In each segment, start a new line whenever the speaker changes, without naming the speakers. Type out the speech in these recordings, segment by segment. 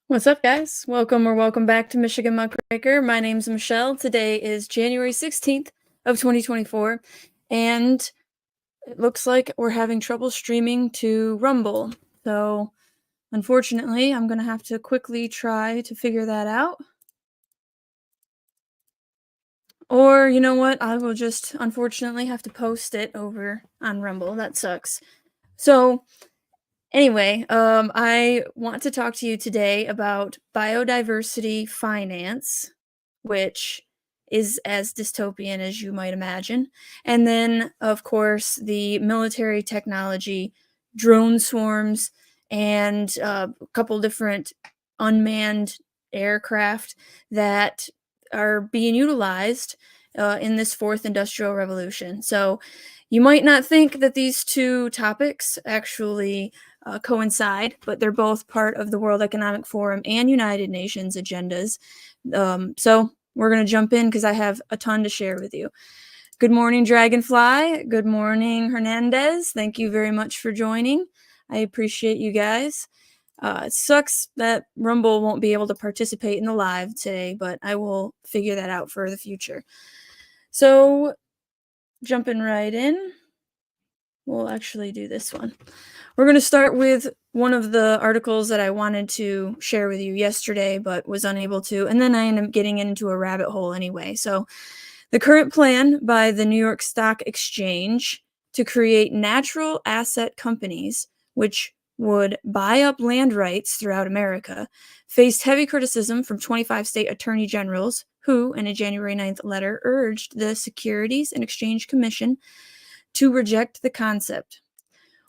What's up, guys? Welcome back to Michigan Muckraker. My name's Michelle. Today is January 16th of 2024, and it looks like we're having trouble streaming to Rumble. So, unfortunately, I'm going to have to quickly try to figure that out. Or, you know what? I will just, unfortunately, have to post it over on Rumble. That sucks. So, anyway, I want to talk to you today about biodiversity finance, which is as dystopian as you might imagine. And then, of course, the military technology, drone swarms, and a couple different unmanned aircraft that are being utilized in this fourth industrial revolution. So, you might not think that these two topics actually coincide, but they're both part of the World Economic Forum and United Nations agendas. So we're going to jump in because I have a ton to share with you. Good morning, Dragonfly. Good morning, Hernandez. Thank you very much for joining. I appreciate you guys. It sucks that Rumble won't be able to participate in the live today, but I will figure that out for the future. So, jumping right in, we'll actually do this one. We're going to start with one of the articles that I wanted to share with you yesterday, but was unable to, and then I ended up getting into a rabbit hole anyway. So, the current plan by the New York Stock Exchange to create natural asset companies, which would buy up land rights throughout America, faced heavy criticism from 25 state attorney generals who, in a January 9th letter, urged the Securities and Exchange Commission to reject the concept.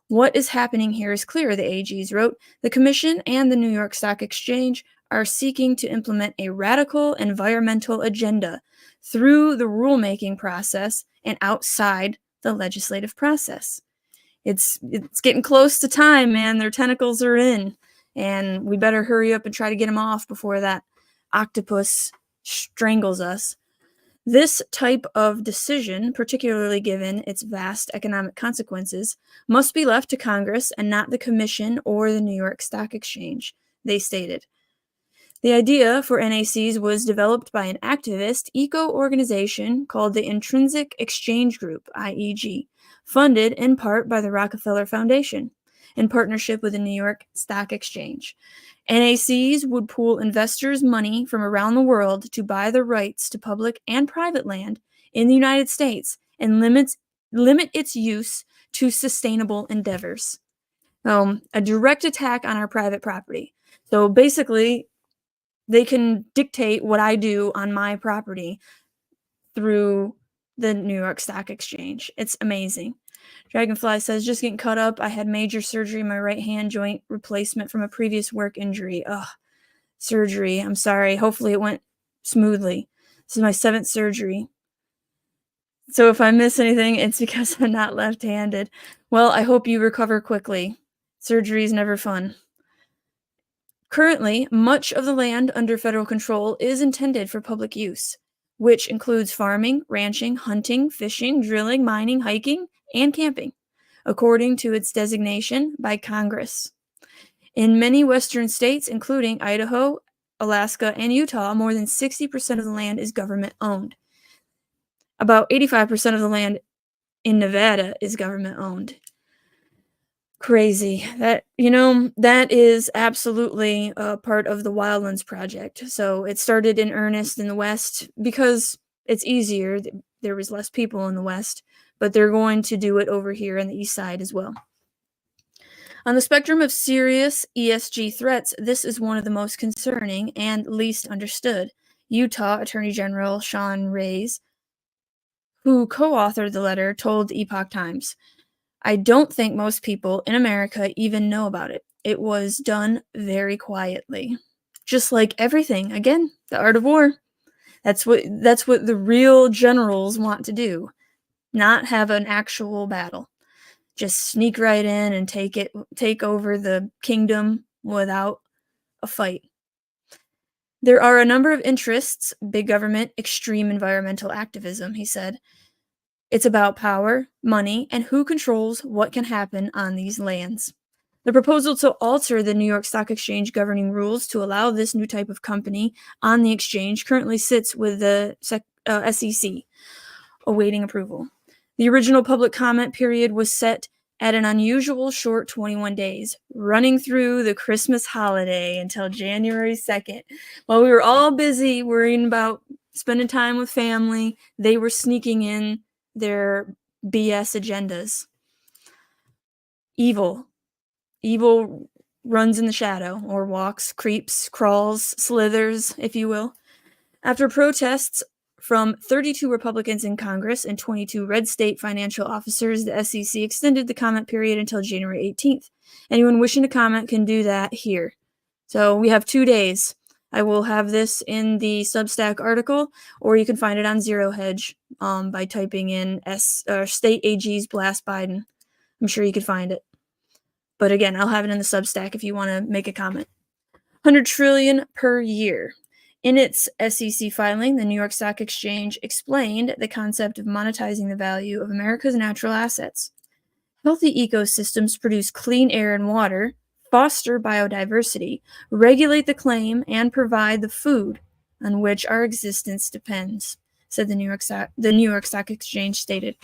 What is happening here is clear, the AGs wrote. The Commission and the New York Stock Exchange are seeking to implement a radical environmental agenda through the rulemaking process and outside the legislative process. It's getting close to time, man. Their tentacles are in, and we better hurry up and try to get them off before that octopus strangles us. This type of decision, particularly given its vast economic consequences, must be left to Congress and not the Commission or the New York Stock Exchange, they stated. The idea for NACs was developed by an activist eco-organization called the Intrinsic Exchange Group, IEG, funded in part by the Rockefeller Foundation, in partnership with the New York Stock Exchange. NACs would pool investors' money from around the world to buy the rights to public and private land in the United States and limit its use to sustainable endeavors. A direct attack on our private property. So basically, they can dictate what I do on my property through the New York Stock Exchange. It's amazing. Dragonfly says, just getting cut up. I had major surgery in my right hand joint replacement from a previous work injury. Ugh, surgery. I'm sorry. Hopefully it went smoothly. This is my 7th surgery. So if I miss anything, it's because I'm not left-handed. Well, I hope you recover quickly. Surgery is never fun. Currently, much of the land under federal control is intended for public use, which includes farming, ranching, hunting, fishing, drilling, mining, hiking, and camping, according to its designation by Congress. In many western states, including Idaho, Alaska, and Utah, more than 60% of the land is government-owned. About 85% of the land in Nevada is government-owned. Crazy. That is absolutely a part of the Wildlands Project. So it started in earnest in the West because it's easier. There was less people in the West, but they're going to do it over here on the East Side as well. On the spectrum of serious ESG threats, this is one of the most concerning and least understood. Utah Attorney General Sean Reyes, who co-authored the letter, told Epoch Times, I don't think most people in America even know about it. It was done very quietly. Just like everything, again, the art of war. That's what the real generals want to do. Not have an actual battle. Just sneak right in and take over the kingdom without a fight. There are a number of interests, big government, extreme environmental activism, he said. It's about power, money, and who controls what can happen on these lands. The proposal to alter the New York Stock Exchange governing rules to allow this new type of company on the exchange currently sits with the SEC, awaiting approval. The original public comment period was set at an unusual short 21 days, running through the Christmas holiday until January 2nd. While we were all busy worrying about spending time with family, they were sneaking in their BS agendas. Evil. Evil runs in the shadow, or walks, creeps, crawls, slithers, if you will. After protests from 32 Republicans in Congress and 22 red state financial officers, the SEC extended the comment period until January 18th. Anyone wishing to comment can do that here. So we have 2 days. I will have this in the Substack article, or you can find it on Zero Hedge by typing in State AG's Blast Biden. I'm sure you could find it. But again, I'll have it in the Substack if you want to make a comment. 100 trillion per year. In its SEC filing, the New York Stock Exchange explained the concept of monetizing the value of America's natural assets. Healthy ecosystems produce clean air and water, foster biodiversity, regulate the claim, and provide the food on which our existence depends, said the New York Stock Exchange stated.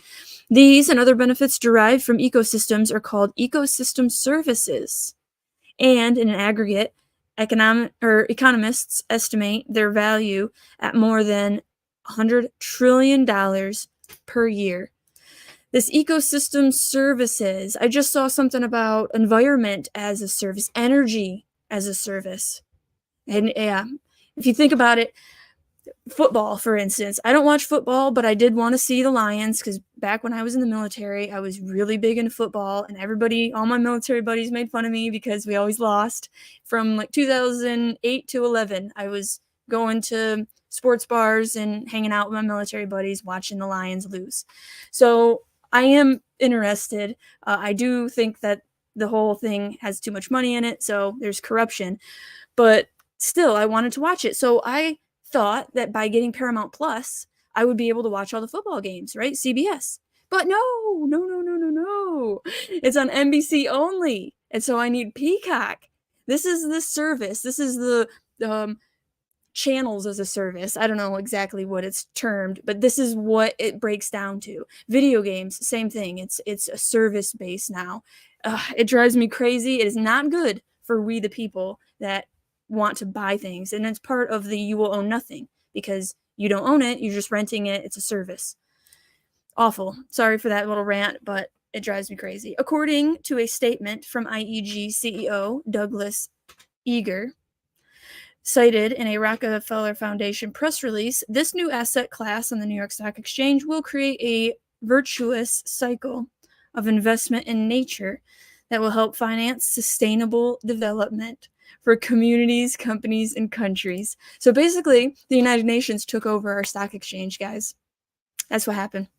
These and other benefits derived from ecosystems are called ecosystem services, and in an aggregate, economists estimate their value at more than $100 trillion per year. This ecosystem services, I just saw something about environment as a service, energy as a service. And yeah, if you think about it, football, for instance. I don't watch football, but I did want to see the Lions because back when I was in the military, I was really big into football, and all my military buddies made fun of me because we always lost. From like 2008 to 11, I was going to sports bars and hanging out with my military buddies, watching the Lions lose. So I am interested. I do think that the whole thing has too much money in it, so there's corruption. But still, I wanted to watch it. So I thought that by getting Paramount Plus, I would be able to watch all the football games, right? CBS. But no. It's on NBC only. And so I need Peacock. This is the service. This is the channels as a service. I don't know exactly what it's termed, but this is what it breaks down to. Video games, same thing. It's a service base now. It drives me crazy. It is not good for we the people that want to buy things, and it's part of the you will own nothing because you don't own it, you're just renting it. It's a service. Awful. Sorry for that little rant, but it drives me crazy. According to a statement from IEG CEO Douglas Eager, cited in a Rockefeller Foundation press release, this new asset class on the New York Stock Exchange will create a virtuous cycle of investment in nature that will help finance sustainable development for communities, companies, and countries. So basically, the United Nations took over our stock exchange, guys. That's what happened.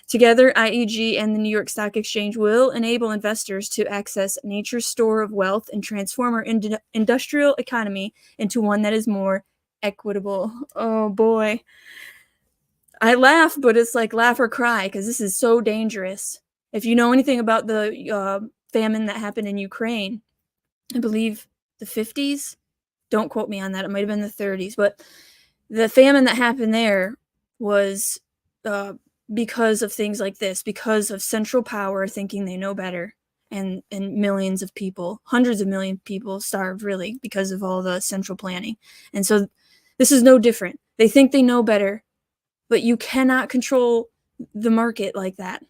Together, IEG and the New York Stock Exchange will enable investors to access nature's store of wealth and transform our industrial economy into one that is more equitable. Oh boy. I laugh, but it's like laugh or cry because this is so dangerous. If you know anything about the famine that happened in Ukraine, I believe the 50s, don't quote me on that, it might have been the 30s, but the famine that happened there was because of things like this, because of central power thinking they know better, and millions of people, hundreds of million people starved really because of all the central planning. And so this is no different. They think they know better, but you cannot control the market like that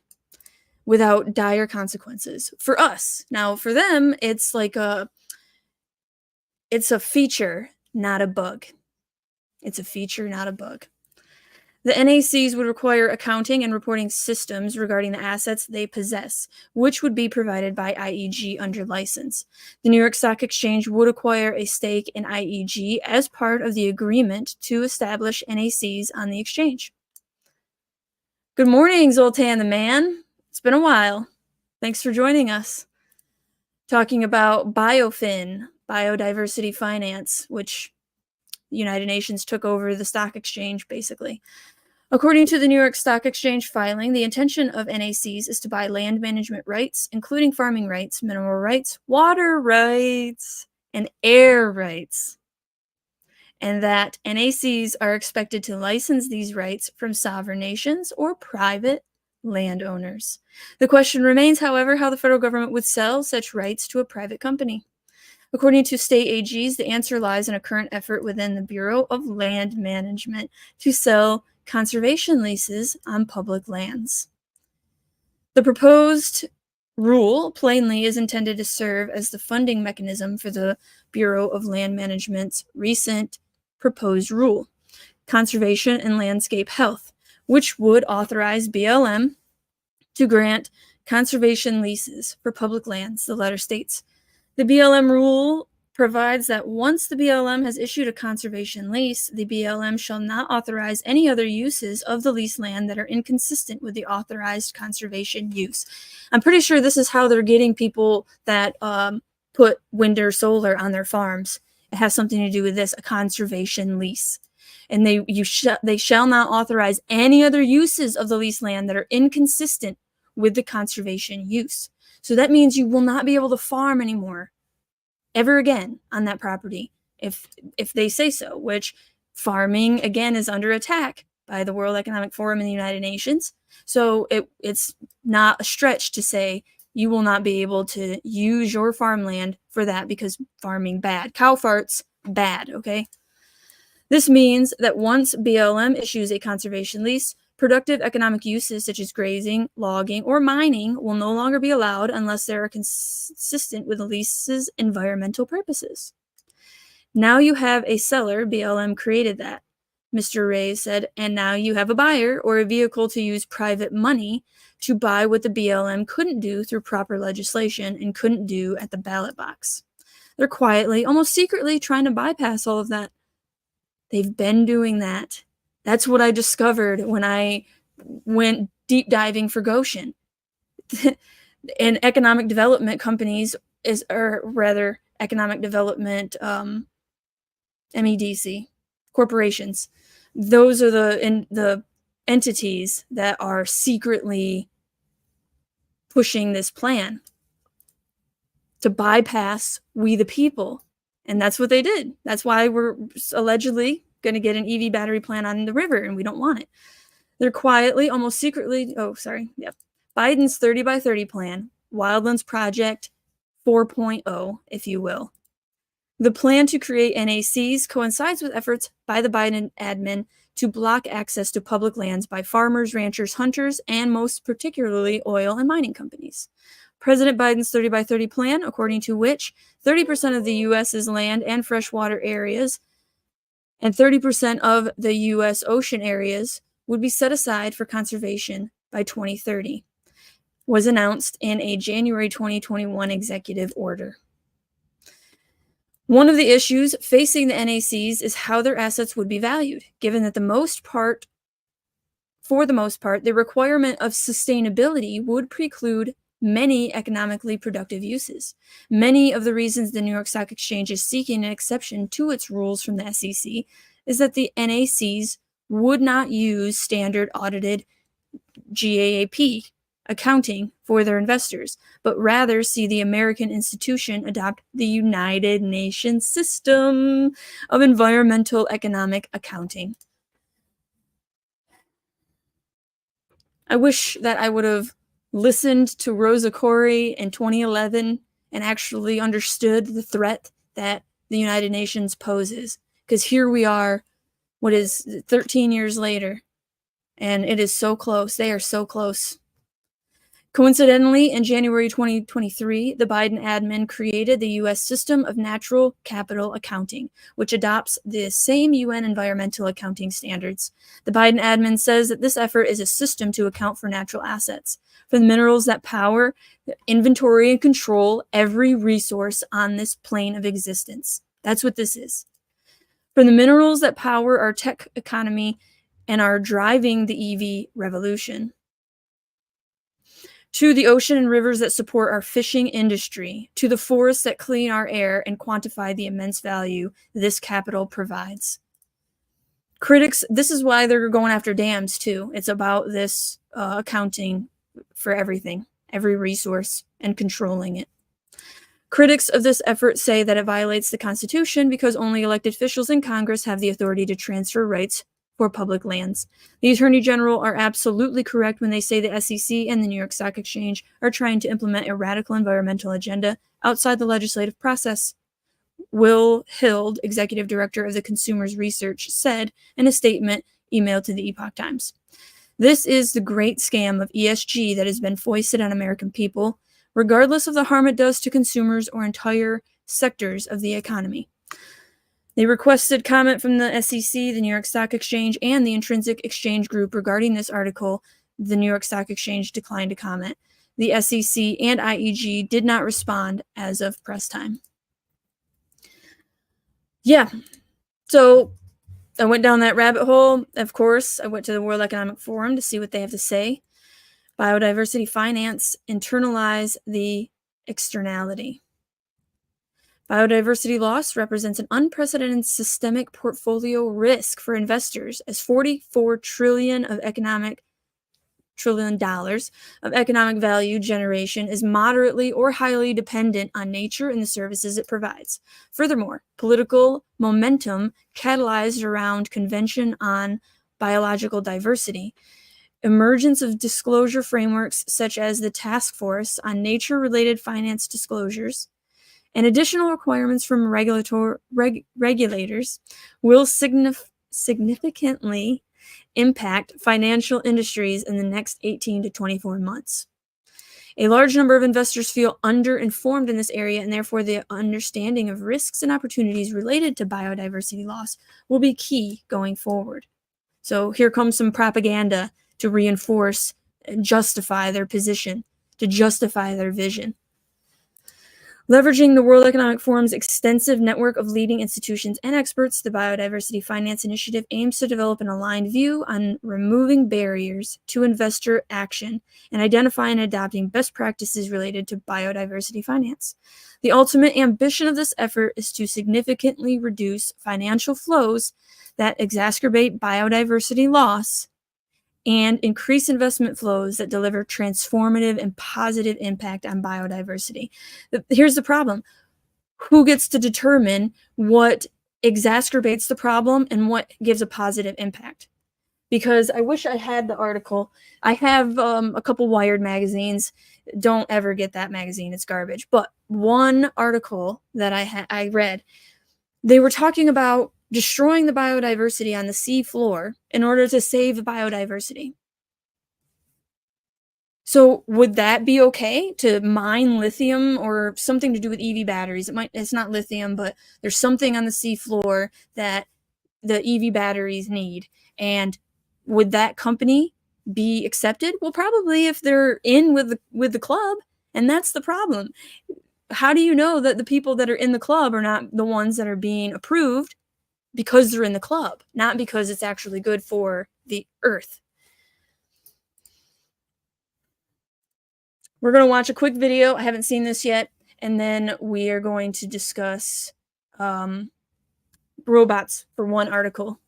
without dire consequences for us. Now for them, it's like it's a feature, not a bug. It's a feature, not a bug. The NACs would require accounting and reporting systems regarding the assets they possess, which would be provided by IEG under license. The New York Stock Exchange would acquire a stake in IEG as part of the agreement to establish NACs on the exchange. Good morning, Zoltan the man. It's been a while. Thanks for joining us. Talking about BioFin, Biodiversity Finance, which the United Nations took over the stock exchange, basically. According to the New York Stock Exchange filing, the intention of NACs is to buy land management rights, including farming rights, mineral rights, water rights, and air rights. And that NACs are expected to license these rights from sovereign nations or private landowners. The question remains, however, how the federal government would sell such rights to a private company. According to state AGs, the answer lies in a current effort within the Bureau of Land Management to sell conservation leases on public lands. The proposed rule plainly is intended to serve as the funding mechanism for the Bureau of Land Management's recent proposed rule, Conservation and Landscape Health, which would authorize BLM to grant conservation leases for public lands, the letter states. The BLM rule provides that once the BLM has issued a conservation lease, the BLM shall not authorize any other uses of the leased land that are inconsistent with the authorized conservation use. I'm pretty sure this is how they're getting people that put wind or solar on their farms. It has something to do with this, a conservation lease. And they shall not authorize any other uses of the leased land that are inconsistent with the conservation use. So that means you will not be able to farm anymore ever again on that property if they say so, which farming again is under attack by the World Economic Forum and the United Nations. So it's not a stretch to say you will not be able to use your farmland for that because farming bad. Cow farts bad, okay? This means that once BLM issues a conservation lease, productive economic uses such as grazing, logging, or mining will no longer be allowed unless they are consistent with the lease's environmental purposes. Now you have a seller, BLM created that, Mr. Ray said, and now you have a buyer or a vehicle to use private money to buy what the BLM couldn't do through proper legislation and couldn't do at the ballot box. They're quietly, almost secretly, trying to bypass all of that. They've been doing that. That's what I discovered when I went deep diving for Goshen. And economic development companies economic development MEDC corporations. Those are the entities that are secretly pushing this plan to bypass we the people. And that's what they did. That's why we're allegedly going to get an EV battery plant on the river, and we don't want it. They're quietly, almost secretly, Biden's 30 by 30 plan, Wildlands Project 4.0, if you will. The plan to create NACs coincides with efforts by the Biden admin to block access to public lands by farmers, ranchers, hunters, and most particularly oil and mining companies. President Biden's 30 by 30 plan, according to which 30% of the U.S.'s land and freshwater areas and 30% of the U.S. ocean areas would be set aside for conservation by 2030, was announced in a January 2021 executive order. One of the issues facing the NACs is how their assets would be valued, given that for the most part, the requirement of sustainability would preclude many economically productive uses. Many of the reasons the New York Stock Exchange is seeking an exception to its rules from the SEC is that the NACs would not use standard audited GAAP accounting for their investors, but rather see the American institution adopt the United Nations system of environmental economic accounting. I wish that I would have listened to Rosa Koire in 2011 and actually understood the threat that the United Nations poses. Because here we are, 13 years later, and it is so close. They are so close. Coincidentally, in January 2023, the Biden admin created the U.S. System of Natural Capital Accounting, which adopts the same UN environmental accounting standards. The Biden admin says that this effort is a system to account for natural assets, for the minerals that power, inventory, and control every resource on this plane of existence. That's what this is. For the minerals that power our tech economy and are driving the EV revolution, to the ocean and rivers that support our fishing industry, to the forests that clean our air and quantify the immense value this capital provides. Critics, this is why they're going after dams too. It's about this accounting for everything, every resource, and controlling it. Critics of this effort say that it violates the Constitution because only elected officials in Congress have the authority to transfer rights for public lands. The Attorney General are absolutely correct when they say the SEC and the New York Stock Exchange are trying to implement a radical environmental agenda outside the legislative process. Will Hild, executive director of the Consumers Research, said in a statement emailed to the Epoch Times. This is the great scam of ESG that has been foisted on American people, regardless of the harm it does to consumers or entire sectors of the economy. They requested comment from the SEC, the New York Stock Exchange, and the Intrinsic Exchange Group regarding this article. The New York Stock Exchange declined to comment. The SEC and IEG did not respond as of press time. Yeah, so I went down that rabbit hole. Of course, I went to the World Economic Forum to see what they have to say. Biodiversity finance, internalize the externality. Biodiversity loss represents an unprecedented systemic portfolio risk for investors as $44 trillion of economic value generation is moderately or highly dependent on nature and the services it provides. Furthermore, political momentum catalyzed around Convention on Biological Diversity, emergence of disclosure frameworks such as the Task Force on Nature-Related Finance Disclosures, and additional requirements from regulators will significantly impact financial industries in the next 18 to 24 months. A large number of investors feel underinformed in this area, and therefore the understanding of risks and opportunities related to biodiversity loss will be key going forward. So here comes some propaganda to reinforce and justify their position, to justify their vision. Leveraging the World Economic Forum's extensive network of leading institutions and experts, the Biodiversity Finance Initiative aims to develop an aligned view on removing barriers to investor action and identifying and adopting best practices related to biodiversity finance. The ultimate ambition of this effort is to significantly reduce financial flows that exacerbate biodiversity loss and increase investment flows that deliver transformative and positive impact on biodiversity. Here's the problem. Who gets to determine what exacerbates the problem and what gives a positive impact? Because I wish I had the article. I have a couple Wired magazines. Don't ever get that magazine. It's garbage. But one article that I read, they were talking about destroying the biodiversity on the sea floor in order to save biodiversity. So would that be okay to mine lithium or something to do with EV batteries? It's not lithium, but there's something on the sea floor that the EV batteries need. And would that company be accepted? Well, probably if they're in with the club, and that's the problem. How do you know that the people that are in the club are not the ones that are being approved? Because they're in the club, not because it's actually good for the earth. We're going to watch a quick video. I haven't seen this yet. And then we are going to discuss robots for one article.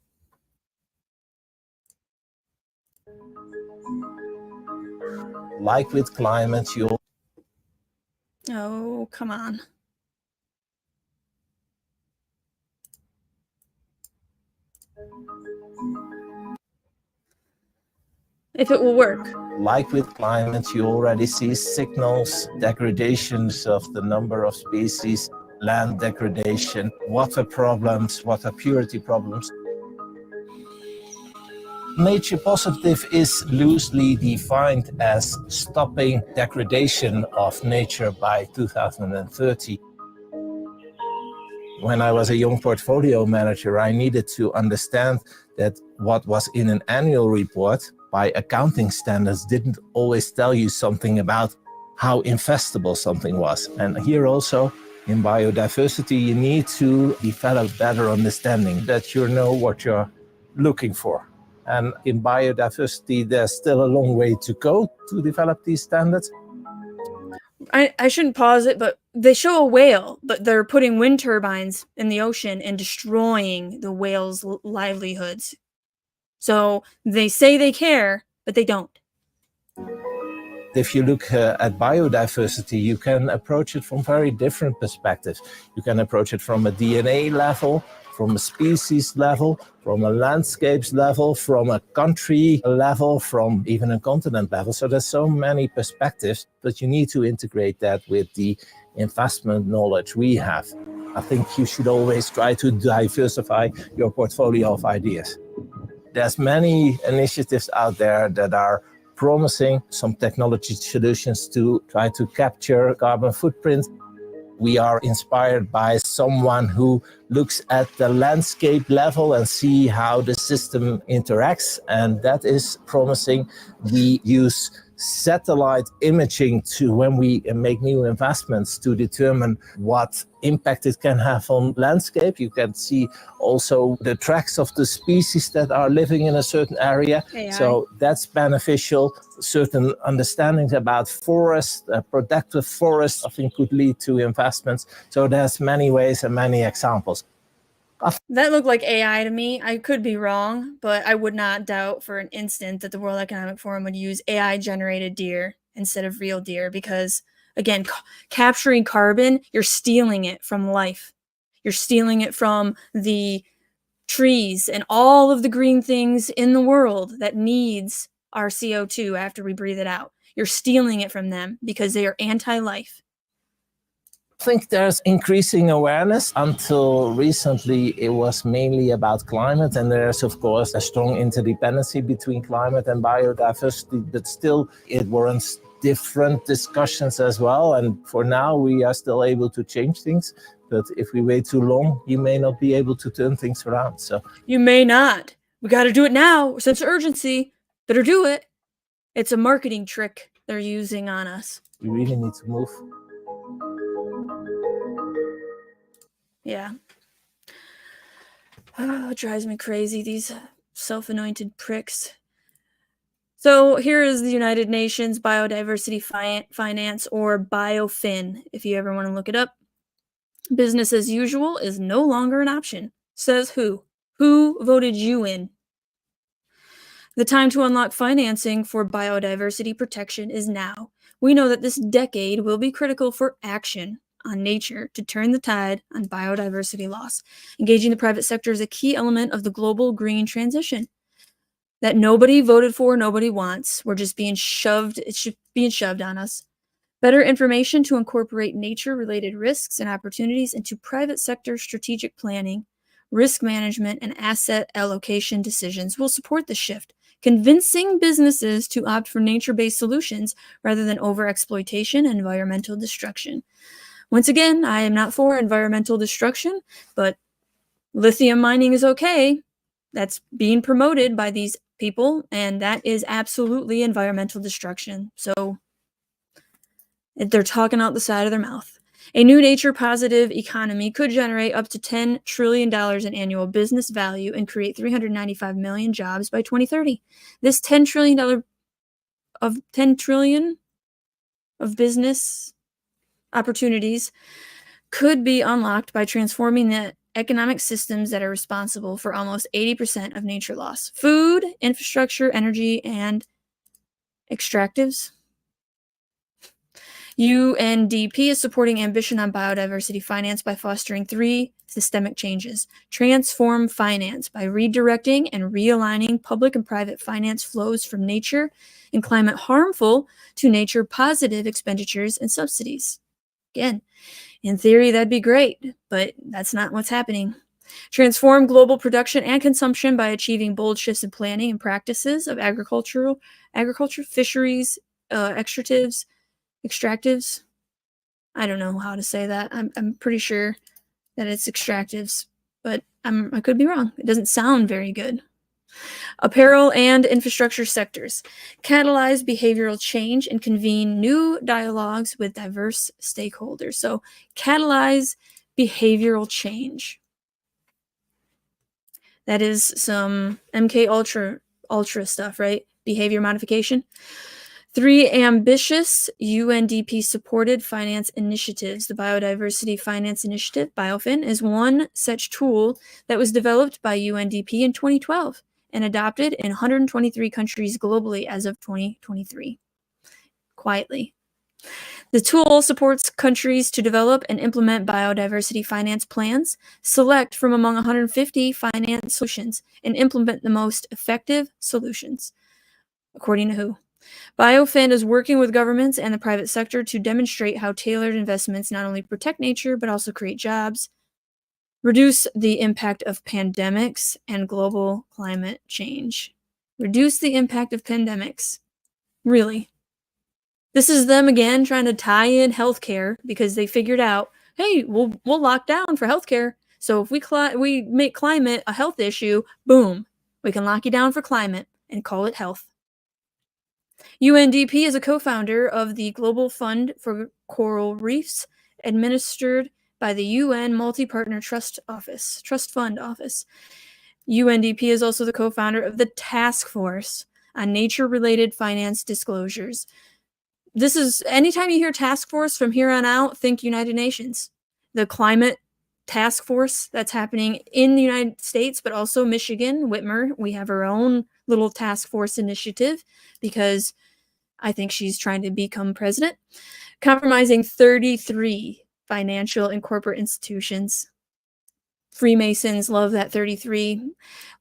Like with climate, you'll...
Oh, come on. If it will work.
Like with climate, you already see signals, degradations of the number of species, land degradation, water problems, water purity problems. Nature positive is loosely defined as stopping degradation of nature by 2030. When I was a young portfolio manager, I needed to understand that what was in an annual report by accounting standards didn't always tell you something about how investable something was. And here also, in biodiversity, you need to develop better understanding that you know what you're looking for. And in biodiversity, there's still a long way to go to develop these standards.
I shouldn't pause it, but they show a whale, but they're putting wind turbines in the ocean and destroying the whales' livelihoods. So they say they care, but they don't.
If you look at biodiversity, you can approach it from very different perspectives. You can approach it from a DNA level, from a species level, from a landscapes level, from a country level, from even a continent level. So there's so many perspectives, but you need to integrate that with the investment knowledge we have. I think you should always try to diversify your portfolio of ideas. There's many initiatives out there that are promising some technology solutions to try to capture carbon footprint. We are inspired by someone who looks at the landscape level and see how the system interacts, and that is promising. We use satellite imaging to, when we make new investments, to determine what impact it can have on landscape. You can see also the tracks of the species that are living in a certain area.
AI.
So that's beneficial. Certain understandings about forest, productive forest, I think could lead to investments. So there's many ways and many examples.
That looked like AI to me. I could be wrong, but I would not doubt for an instant that the World Economic Forum would use AI-generated deer instead of real deer because, again, capturing carbon, you're stealing it from life. You're stealing it from the trees and all of the green things in the world that needs our CO2 after we breathe it out. You're stealing it from them because they are anti-life.
I think there's increasing awareness. Until recently, it was mainly about climate, and there's, of course, a strong interdependency between climate and biodiversity, but still it warrants different discussions as well. And for now, we are still able to change things. But if we wait too long, you may not be able to turn things around. So
you may not. We got to do it now. Sense of urgency. Better do it. It's a marketing trick they're using on us.
We really need to move.
Yeah. Oh, it drives me crazy, these self-anointed pricks. So here is the United Nations Biodiversity Finance, or BioFin, if you ever want to look it up. Business as usual is no longer an option. Says who? Who voted you in? The time to unlock financing for biodiversity protection is now. We know that this decade will be critical for action on nature to turn the tide on biodiversity loss. Engaging the private sector is a key element of the global green transition that nobody voted for, nobody wants. We're just being shoved, it's being shoved on us. Better information to incorporate nature-related risks and opportunities into private sector strategic planning, risk management, and asset allocation decisions will support the shift, convincing businesses to opt for nature-based solutions rather than overexploitation and environmental destruction. Once again, I am not for environmental destruction, but lithium mining is okay. That's being promoted by these people, and that is absolutely environmental destruction. So they're talking out the side of their mouth. A new nature-positive economy could generate up to $10 trillion in annual business value and create 395 million jobs by 2030. This $10 trillion of business opportunities could be unlocked by transforming the economic systems that are responsible for almost 80% of nature loss. Food, infrastructure, energy, and extractives. UNDP is supporting ambition on biodiversity finance by fostering 3 systemic changes. Transform finance by redirecting and realigning public and private finance flows from nature and climate harmful to nature positive expenditures and subsidies. Again, in theory, that'd be great, but that's not what's happening. Transform global production and consumption by achieving bold shifts in planning and practices of agriculture, fisheries, extractives. I don't know how to say that. I'm pretty sure that it's extractives, but I could be wrong. It doesn't sound very good. Apparel and infrastructure sectors. Catalyze behavioral change and convene new dialogues with diverse stakeholders. So catalyze behavioral change. That is some MK Ultra stuff, right? Behavior modification. 3 ambitious UNDP-supported finance initiatives. The Biodiversity Finance Initiative, BioFin, is one such tool that was developed by UNDP in 2012 and adopted in 123 countries globally as of 2023. Quietly. The tool supports countries to develop and implement biodiversity finance plans, select from among 150 finance solutions, and implement the most effective solutions. According to WHO. BioFin is working with governments and the private sector to demonstrate how tailored investments not only protect nature, but also create jobs, reduce the impact of pandemics and global climate change. Reduce the impact of pandemics. Really? This is them again trying to tie in healthcare because they figured out, hey, we'll lock down for healthcare. So if we make climate a health issue, boom, we can lock you down for climate and call it health. UNDP is a co-founder of the Global Fund for Coral Reefs, administered by the UN Multi-Partner Trust Fund Office. UNDP is also the co-founder of the Task Force on Nature-Related Finance Disclosures. This is, anytime you hear task force from here on out, think United Nations. The climate task force that's happening in the United States, but also Michigan, Whitmer, we have our own little task force initiative because I think she's trying to become president, compromising 33 financial and corporate institutions. Freemasons love that 33,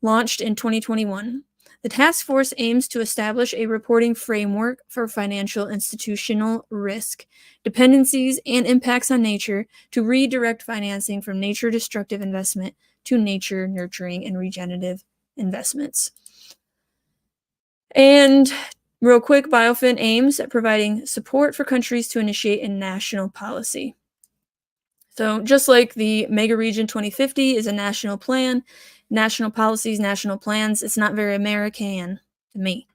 launched in 2021. The task force aims to establish a reporting framework for financial institutional risk, dependencies, and impacts on nature to redirect financing from nature-destructive investment to nature-nurturing and regenerative investments. And real quick, BioFin aims at providing support for countries to initiate a national policy. So just like the Mega Region 2050 is a national plan, national policies, national plans, it's not very American to me.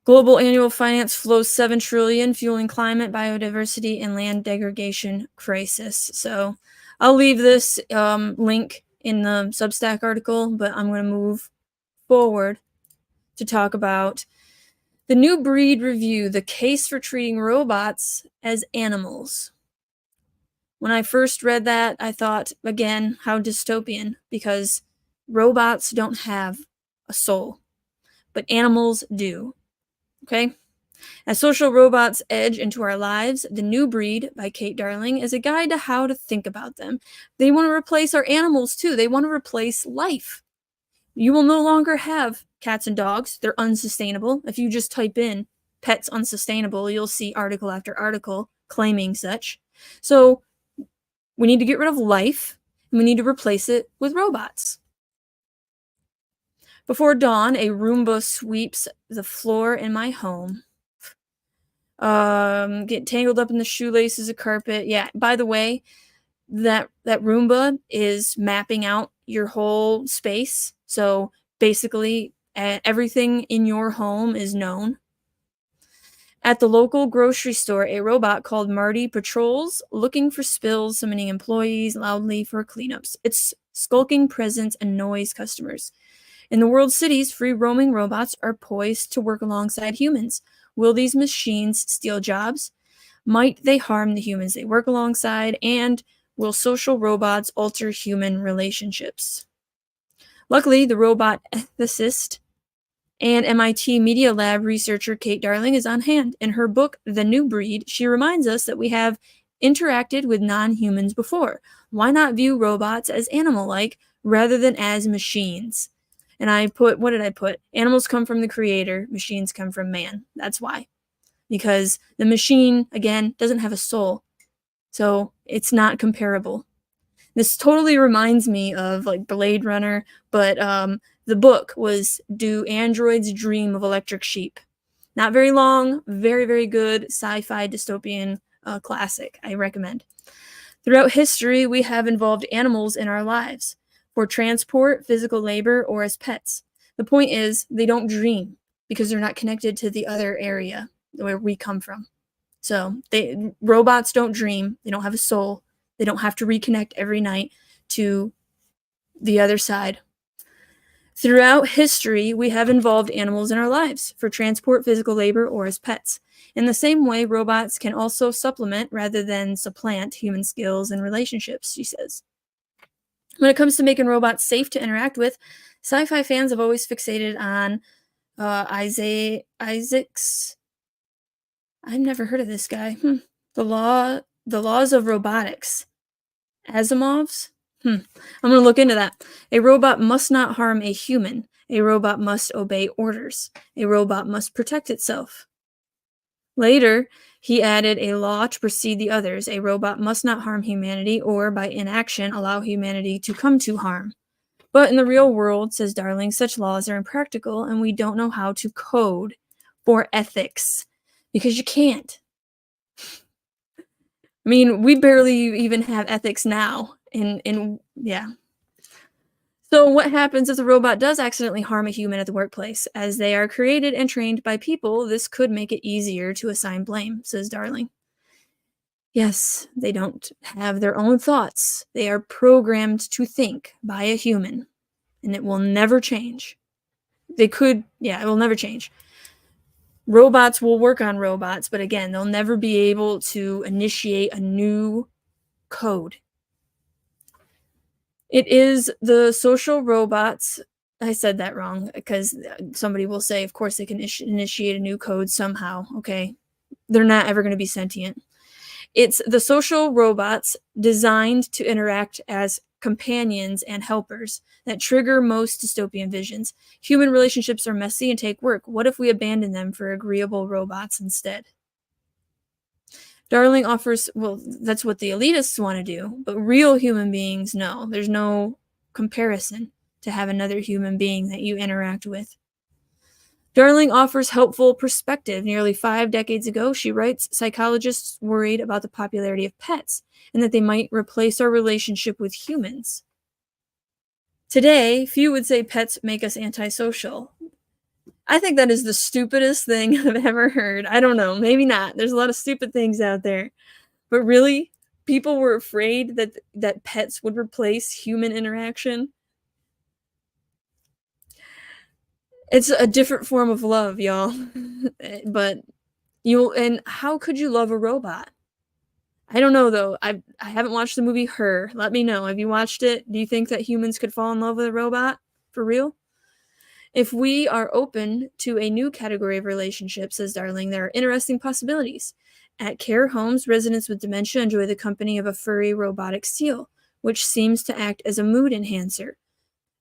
Global annual finance flows $7 trillion, fueling climate, biodiversity, and land degradation crisis. So I'll leave this link in the Substack article, but I'm going to move forward to talk about the New Breed Review, the case for treating robots as animals. When I first read that, I thought, again, how dystopian, because robots don't have a soul, but animals do. Okay? As social robots edge into our lives, The New Breed by Kate Darling is a guide to how to think about them. They want to replace our animals too. They want to replace life. You will no longer have cats and dogs. They're unsustainable. If you just type in pets unsustainable, you'll see article after article claiming such. So we need to get rid of life, and we need to replace it with robots. Before dawn, a Roomba sweeps the floor in my home. Get tangled up in the shoelaces of carpet. Yeah, by the way, that Roomba is mapping out your whole space. So basically, everything in your home is known. At the local grocery store, a robot called Marty patrols, looking for spills, summoning employees loudly for cleanups. Its skulking presence annoys customers. In the world's cities, free-roaming robots are poised to work alongside humans. Will these machines steal jobs? Might they harm the humans they work alongside? And will social robots alter human relationships? Luckily, the robot ethicist and MIT Media Lab researcher Kate Darling is on hand. In her book, The New Breed, she reminds us that we have interacted with non-humans before. Why not view robots as animal-like rather than as machines? And I put, what did I put? Animals come from the creator, machines come from man. That's why. Because the machine, again, doesn't have a soul. So it's not comparable. This totally reminds me of like Blade Runner, but the book was Do Androids Dream of Electric Sheep? Not very long, very, very good sci-fi dystopian classic. I recommend. Throughout history, we have involved animals in our lives for transport, physical labor, or as pets. The point is, they don't dream because they're not connected to the other area where we come from. So robots don't dream. They don't have a soul. They don't have to reconnect every night to the other side. Throughout history, we have involved animals in our lives for transport, physical labor, or as pets. In the same way, robots can also supplement rather than supplant human skills and relationships, she says. When it comes to making robots safe to interact with, sci-fi fans have always fixated on Isaac's. I've never heard of this guy. The laws of robotics. Asimov's? I'm gonna look into that. A robot must not harm a human. A robot must obey orders. A robot must protect itself. Later, he added a law to precede the others. A robot must not harm humanity or, by inaction, allow humanity to come to harm. But in the real world, says Darling, such laws are impractical and we don't know how to code for ethics. Because you can't. I mean, we barely even have ethics now. Yeah. So what happens if the robot does accidentally harm a human at the workplace? As they are created and trained by people, this could make it easier to assign blame, says Darling. Yes, they don't have their own thoughts. They are programmed to think by a human, and it will never change. It will never change. Robots will work on robots, but again, they'll never be able to initiate a new code. It is the social robots. I said that wrong because somebody will say, of course, they can initiate a new code somehow. Okay. They're not ever going to be sentient. It's the social robots designed to interact as companions and helpers that trigger most dystopian visions. Human relationships are messy and take work. What if we abandon them for agreeable robots instead? Darling offers, well, that's what the elitists want to do, but real human beings, no. There's no comparison to have another human being that you interact with. Darling offers helpful perspective. Nearly 5 decades ago, she writes, psychologists worried about the popularity of pets and that they might replace our relationship with humans. Today, few would say pets make us antisocial. I think that is the stupidest thing I've ever heard. I don't know, maybe not. There's a lot of stupid things out there. But really, people were afraid that pets would replace human interaction. It's a different form of love, y'all. But and how could you love a robot? I don't know though. I haven't watched the movie Her. Let me know. Have you watched it? Do you think that humans could fall in love with a robot? For real? If we are open to a new category of relationships, says Darling, there are interesting possibilities. At care homes, residents with dementia enjoy the company of a furry robotic seal, which seems to act as a mood enhancer.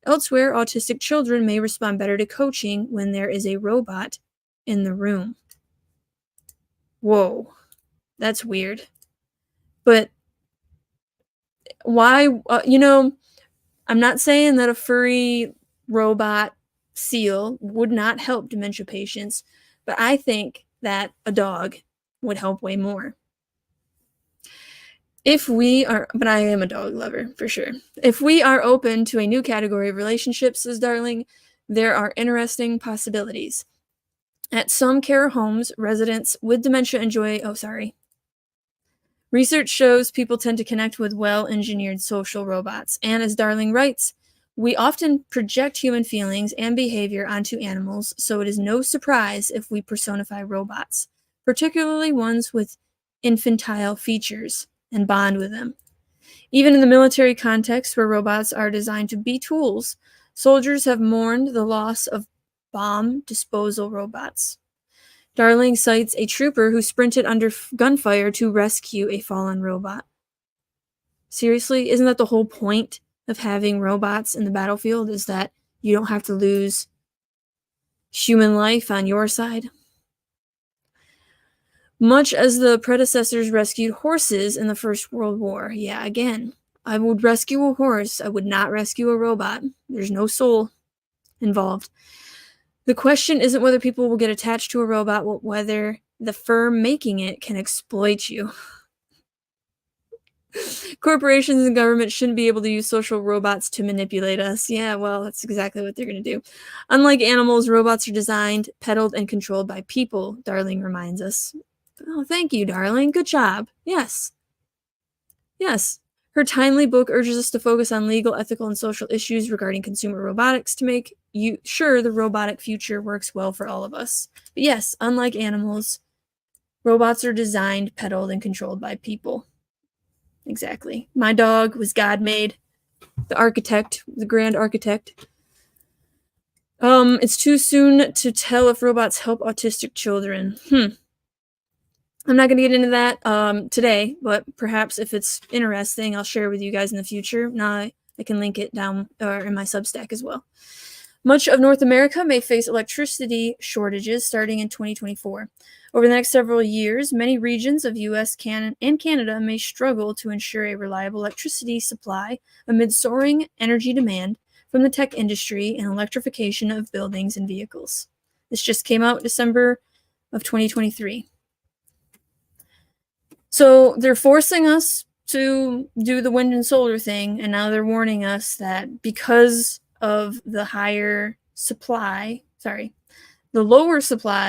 Elsewhere, autistic children may respond better to coaching when there is a robot in the room. Whoa, that's weird. But why, I'm not saying that a furry robot seal would not help dementia patients, but I think that a dog would help way more. But I am a dog lover, for sure. If we are open to a new category of relationships, says Darling, there are interesting possibilities. At some care homes, residents with dementia enjoy, research shows people tend to connect with well-engineered social robots, and as Darling writes, we often project human feelings and behavior onto animals, so it is no surprise if we personify robots, particularly ones with infantile features, and bond with them. Even in the military context, where robots are designed to be tools, soldiers have mourned the loss of bomb disposal robots. Darling cites a trooper who sprinted under gunfire to rescue a fallen robot. Seriously, isn't that the whole point of having robots in the battlefield, is that you don't have to lose human life on your side? Much as the predecessors rescued horses in the First World War. Yeah, again, I would rescue a horse. I would not rescue a robot. There's no soul involved. The question isn't whether people will get attached to a robot, but whether the firm making it can exploit you. Corporations and governments shouldn't be able to use social robots to manipulate us. Yeah, well, that's exactly what they're going to do. Unlike animals, robots are designed, pedaled, and controlled by people, Darling reminds us. Oh, thank you, Darling. Good job. Yes. Yes. Her timely book urges us to focus on legal, ethical, and social issues regarding consumer robotics to make sure the robotic future works well for all of us. But yes, unlike animals, robots are designed, pedaled, and controlled by people. Exactly. My dog was God-made. the architect, the grand architect. It's too soon to tell if robots help autistic children. I'm not going to get into that today, but perhaps if it's interesting, I'll share with you guys in the future. Now I can link it down or in my Substack as well. Much of North America may face electricity shortages starting in 2024. Over the next several years, many regions of US and Canada may struggle to ensure a reliable electricity supply amid soaring energy demand from the tech industry and electrification of buildings and vehicles. This just came out December of 2023. So they're forcing us to do the wind and solar thing, and now they're warning us that because of the lower supply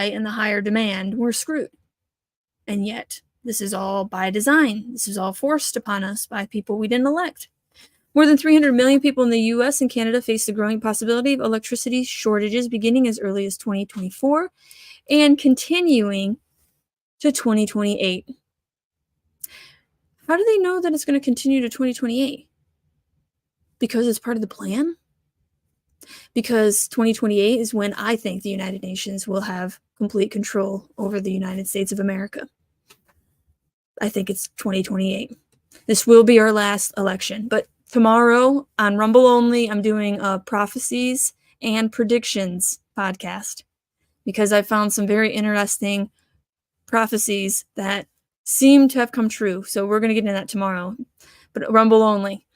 and the higher demand, we're screwed. And yet, this is all by design. This is all forced upon us by people we didn't elect. More than 300 million people in the US and Canada face the growing possibility of electricity shortages beginning as early as 2024 and continuing to 2028. How do they know that it's going to continue to 2028? Because it's part of the plan? Because 2028 is when I think the United Nations will have complete control over the United States of America. I think it's 2028. This will be our last election. But tomorrow on Rumble Only, I'm doing a prophecies and predictions podcast because I found some very interesting prophecies that seem to have come true. So we're going to get into that tomorrow, but Rumble Only.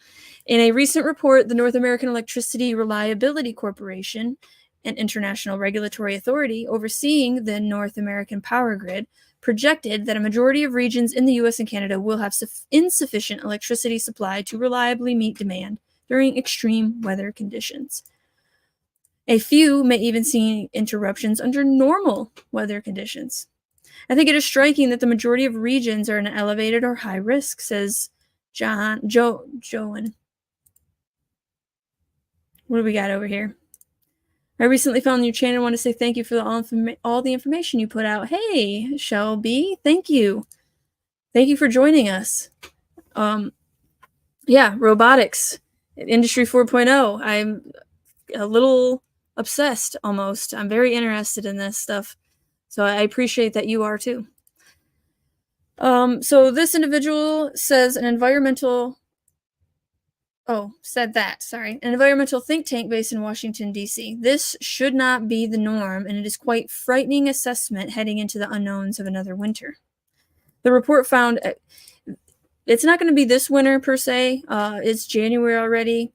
In a recent report, the North American Electricity Reliability Corporation, an international regulatory authority overseeing the North American power grid, projected that a majority of regions in the US and Canada will have insufficient electricity supply to reliably meet demand during extreme weather conditions. A few may even see interruptions under normal weather conditions. I think it is striking that the majority of regions are in elevated or high risk, says Joan. What do we got over here? I recently found your channel and want to say thank you for all the information you put out. Hey, Shelby, thank you. Thank you for joining us. Yeah, robotics, Industry 4.0. I'm a little obsessed almost. I'm very interested in this stuff. So I appreciate that you are too. So this individual says an environmental think tank based in Washington, D.C. This should not be the norm, and it is quite frightening assessment heading into the unknowns of another winter. The report found it's not going to be this winter per se. It's January already.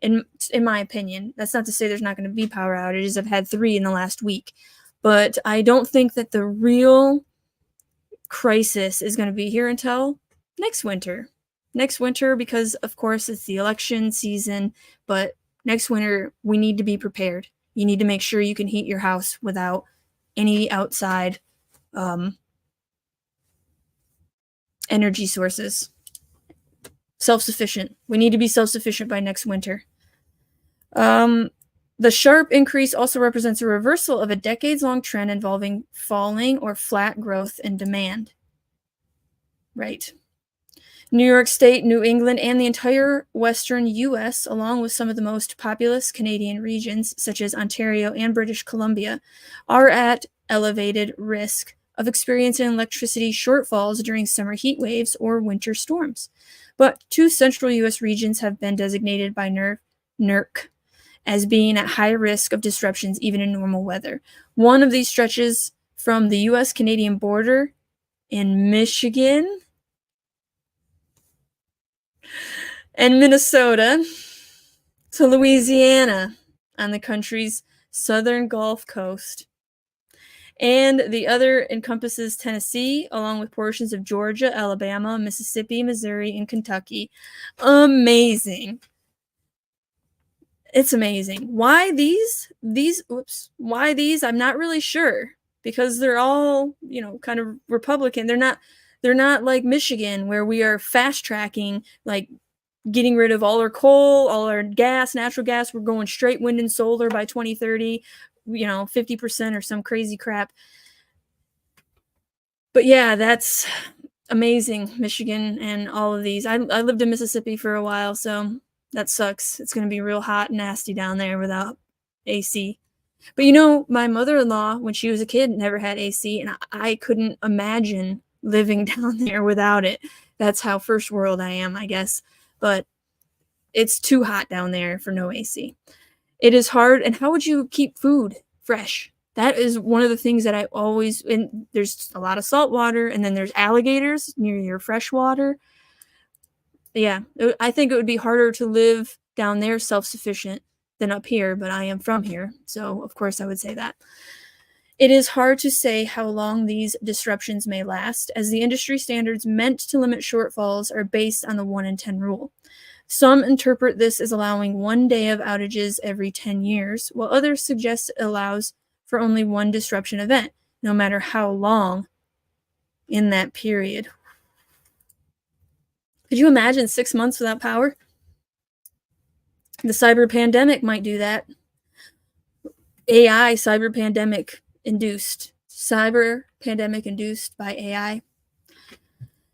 In my opinion, that's not to say there's not going to be power outages. I've had 3 in the last week. But I don't think that the real crisis is going to be here until next winter. Next winter, because of course it's the election season, but next winter we need to be prepared. You need to make sure you can heat your house without any outside energy sources. Self-sufficient. We need to be self-sufficient by next winter. The sharp increase also represents a reversal of a decades-long trend involving falling or flat growth in demand. Right. New York State, New England, and the entire western U.S., along with some of the most populous Canadian regions, such as Ontario and British Columbia, are at elevated risk of experiencing electricity shortfalls during summer heat waves or winter storms. But 2 central U.S. regions have been designated by NERC as being at high risk of disruptions even in normal weather. One of these stretches from the U.S.-Canadian border in Michigan and Minnesota to Louisiana on the country's southern Gulf Coast. And the other encompasses Tennessee, along with portions of Georgia, Alabama, Mississippi, Missouri, and Kentucky. Amazing. It's amazing. Why these? Why these? I'm not really sure, because they're all, kind of Republican. They're not like Michigan, where we are fast tracking, like getting rid of all our coal, all our gas, natural gas. We're going straight wind and solar by 2030, 50% or some crazy crap. But yeah, that's amazing, Michigan and all of these. I lived in Mississippi for a while, so That sucks. It's gonna be real hot and nasty down there without AC. But, you know, my mother-in-law, when she was a kid, never had AC, and I couldn't imagine living down there without it. That's how first world I am, I guess. But it's too hot down there for no AC. It is hard, and how would you keep food fresh? That is one of the things that I always and there's a lot of salt water, and then there's alligators near your fresh water. Yeah, I think it would be harder to live down there self-sufficient than up here, but I am from here, so of course I would say that. It is hard to say how long these disruptions may last, as the industry standards meant to limit shortfalls are based on the 1 in 10 rule. Some interpret this as allowing 1 day of outages every 10 years, while others suggest it allows for only one disruption event, no matter how long in that period. Could you imagine 6 months without power? The cyber pandemic might do that. AI, cyber pandemic induced. Cyber pandemic induced by AI.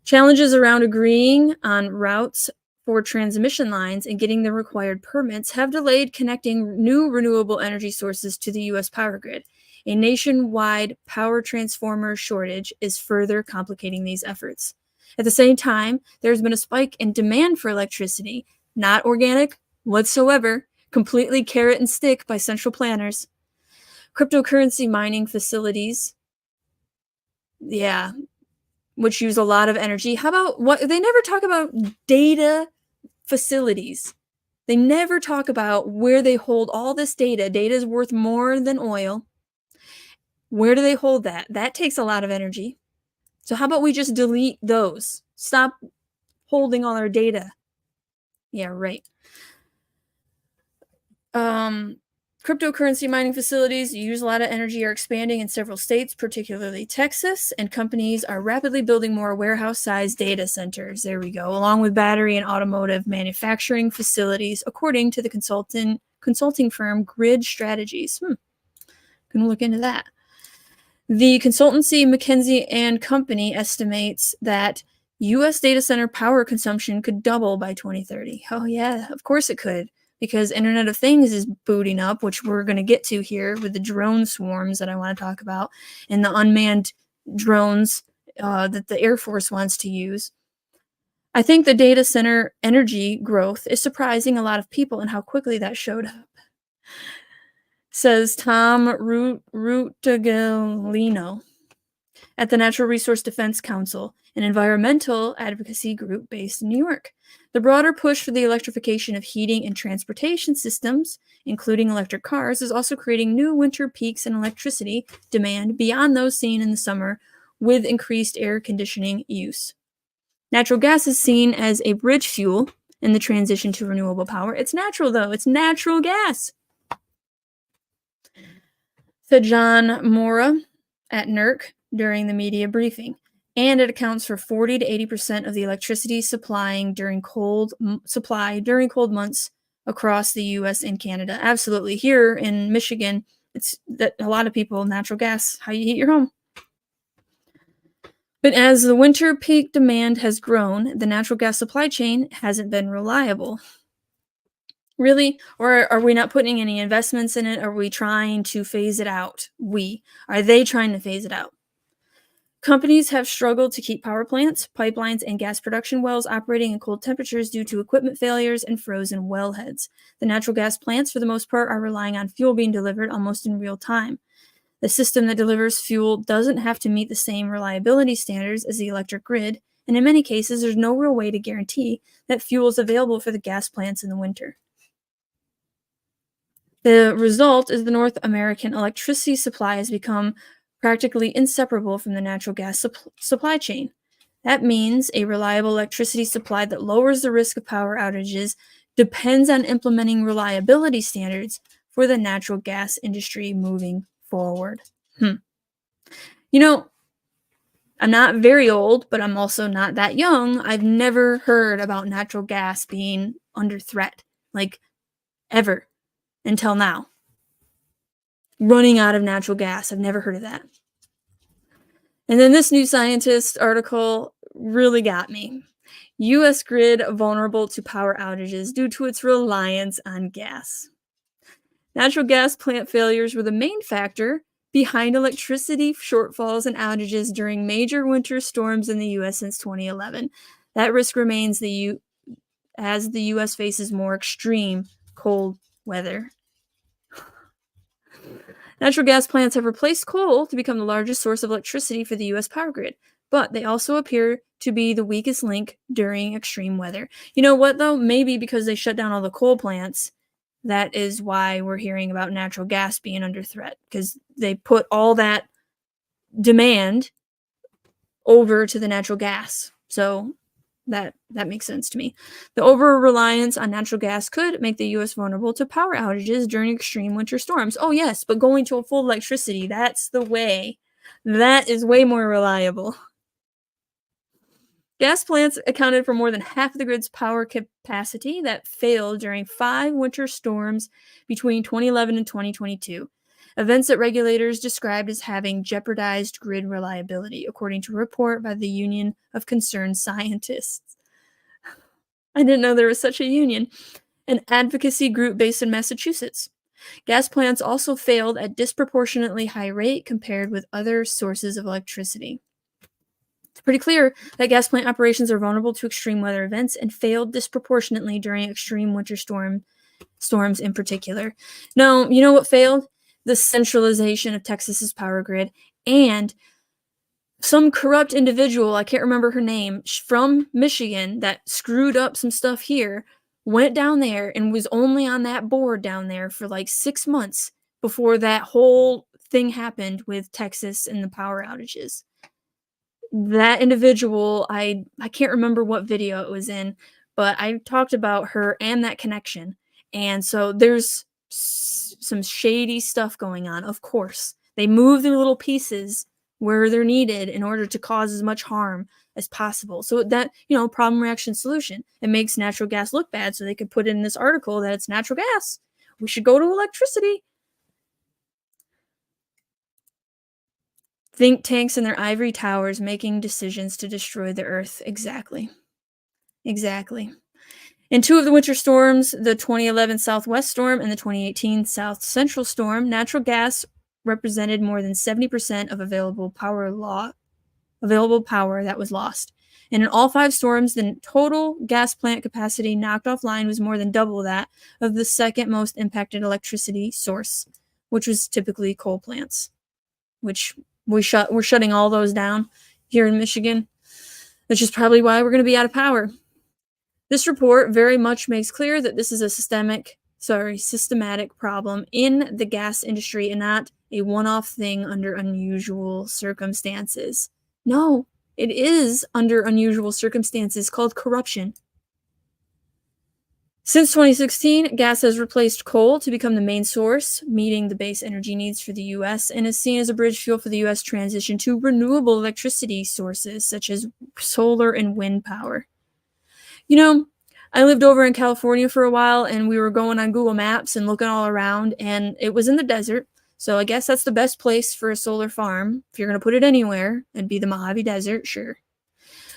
Challenges around agreeing on routes for transmission lines and getting the required permits have delayed connecting new renewable energy sources to the U.S. power grid. A nationwide power transformer shortage is further complicating these efforts. At the same time, there's been a spike in demand for electricity, not organic whatsoever, completely carrot and stick by central planners. Cryptocurrency mining facilities, yeah, which use a lot of energy. How about what they never talk about data facilities. They never talk about where they hold all this data. Data is worth more than oil. Where do they hold that? That takes a lot of energy. So how about we just delete those? Stop holding all our data. Yeah, right. Cryptocurrency mining facilities use a lot of energy, are expanding in several states, particularly Texas, and companies are rapidly building more warehouse-sized data centers. There we go, along with battery and automotive manufacturing facilities, according to the consulting firm Grid Strategies. Gonna look into that. The consultancy McKinsey and Company estimates that U.S. data center power consumption could double by 2030. Oh yeah, of course it could, because Internet of Things is booting up, which we're going to get to here with the drone swarms that I want to talk about, and the unmanned drones that the Air Force wants to use. I think the data center energy growth is surprising a lot of people and how quickly that showed up. Says Tom Rutagalino at the Natural Resource Defense Council, an environmental advocacy group based in New York. The broader push for the electrification of heating and transportation systems, including electric cars, is also creating new winter peaks in electricity demand beyond those seen in the summer with increased air conditioning use. Natural gas is seen as a bridge fuel in the transition to renewable power. It's natural, though. It's natural gas. Said John Mora at NERC during the media briefing, and it accounts for 40 to 80% of the electricity supply during cold months across the U.S. and Canada. Absolutely. Here in Michigan, it's that a lot of people, natural gas, how you heat your home. But as the winter peak demand has grown, the natural gas supply chain hasn't been reliable. Really? Or are we not putting any investments in it? Are we trying to phase it out? Are they trying to phase it out? Companies have struggled to keep power plants, pipelines, and gas production wells operating in cold temperatures due to equipment failures and frozen wellheads. The natural gas plants, for the most part, are relying on fuel being delivered almost in real time. The system that delivers fuel doesn't have to meet the same reliability standards as the electric grid, and in many cases, there's no real way to guarantee that fuel is available for the gas plants in the winter. The result is the North American electricity supply has become practically inseparable from the natural gas supply chain. That means a reliable electricity supply that lowers the risk of power outages depends on implementing reliability standards for the natural gas industry moving forward. You know, I'm not very old, but I'm also not that young. I've never heard about natural gas being under threat, like ever, until now. Running out of natural gas. I've never heard of that. And then this New Scientist article really got me. U.S. grid vulnerable to power outages due to its reliance on gas. Natural gas plant failures were the main factor behind electricity shortfalls and outages during major winter storms in the U.S. since 2011. That risk remains as the U.S. faces more extreme cold weather. Natural gas plants have replaced coal to become the largest source of electricity for the U.S. power grid, but they also appear to be the weakest link during extreme weather. You know what, though? Maybe because they shut down all the coal plants, that is why we're hearing about natural gas being under threat, because they put all that demand over to the natural gas. So that makes sense to me. The over-reliance on natural gas could make the U.S. vulnerable to power outages during extreme winter storms. Oh, yes, but going to a full electricity, that's the way. That is way more reliable. Gas plants accounted for more than half of the grid's power capacity that failed during 5 winter storms between 2011 and 2022. Events that regulators described as having jeopardized grid reliability, according to a report by the Union of Concerned Scientists. I didn't know there was such a union. An advocacy group based in Massachusetts. Gas plants also failed at disproportionately high rate compared with other sources of electricity. It's pretty clear that gas plant operations are vulnerable to extreme weather events and failed disproportionately during extreme winter storms in particular. No, you know what failed? The centralization of Texas's power grid and some corrupt individual, I can't remember her name, from Michigan that screwed up some stuff here, went down there and was only on that board down there for like 6 months before that whole thing happened with Texas and the power outages. That individual, I can't remember what video it was in, but I talked about her and that connection. And so there's some shady stuff going on, of course. They move their little pieces where they're needed in order to cause as much harm as possible. So that, problem, reaction, solution. It makes natural gas look bad, so they could put in this article that it's natural gas. We should go to electricity. Think tanks in their ivory towers making decisions to destroy the earth. Exactly. In 2 of the winter storms, the 2011 Southwest storm and the 2018 South Central storm, natural gas represented more than 70% of available power that was lost. And in all 5 storms, the total gas plant capacity knocked offline was more than double that of the second most impacted electricity source, which was typically coal plants, which we're shutting all those down here in Michigan, which is probably why we're going to be out of power. This report very much makes clear that this is a systematic problem in the gas industry and not a one-off thing under unusual circumstances. No, it is under unusual circumstances called corruption. Since 2016, gas has replaced coal to become the main source, meeting the base energy needs for the U.S., and is seen as a bridge fuel for the U.S. transition to renewable electricity sources such as solar and wind power. I lived over in California for a while, and we were going on Google Maps and looking all around, and it was in the desert. So I guess that's the best place for a solar farm. If you're going to put it anywhere, it'd be the Mojave Desert, sure.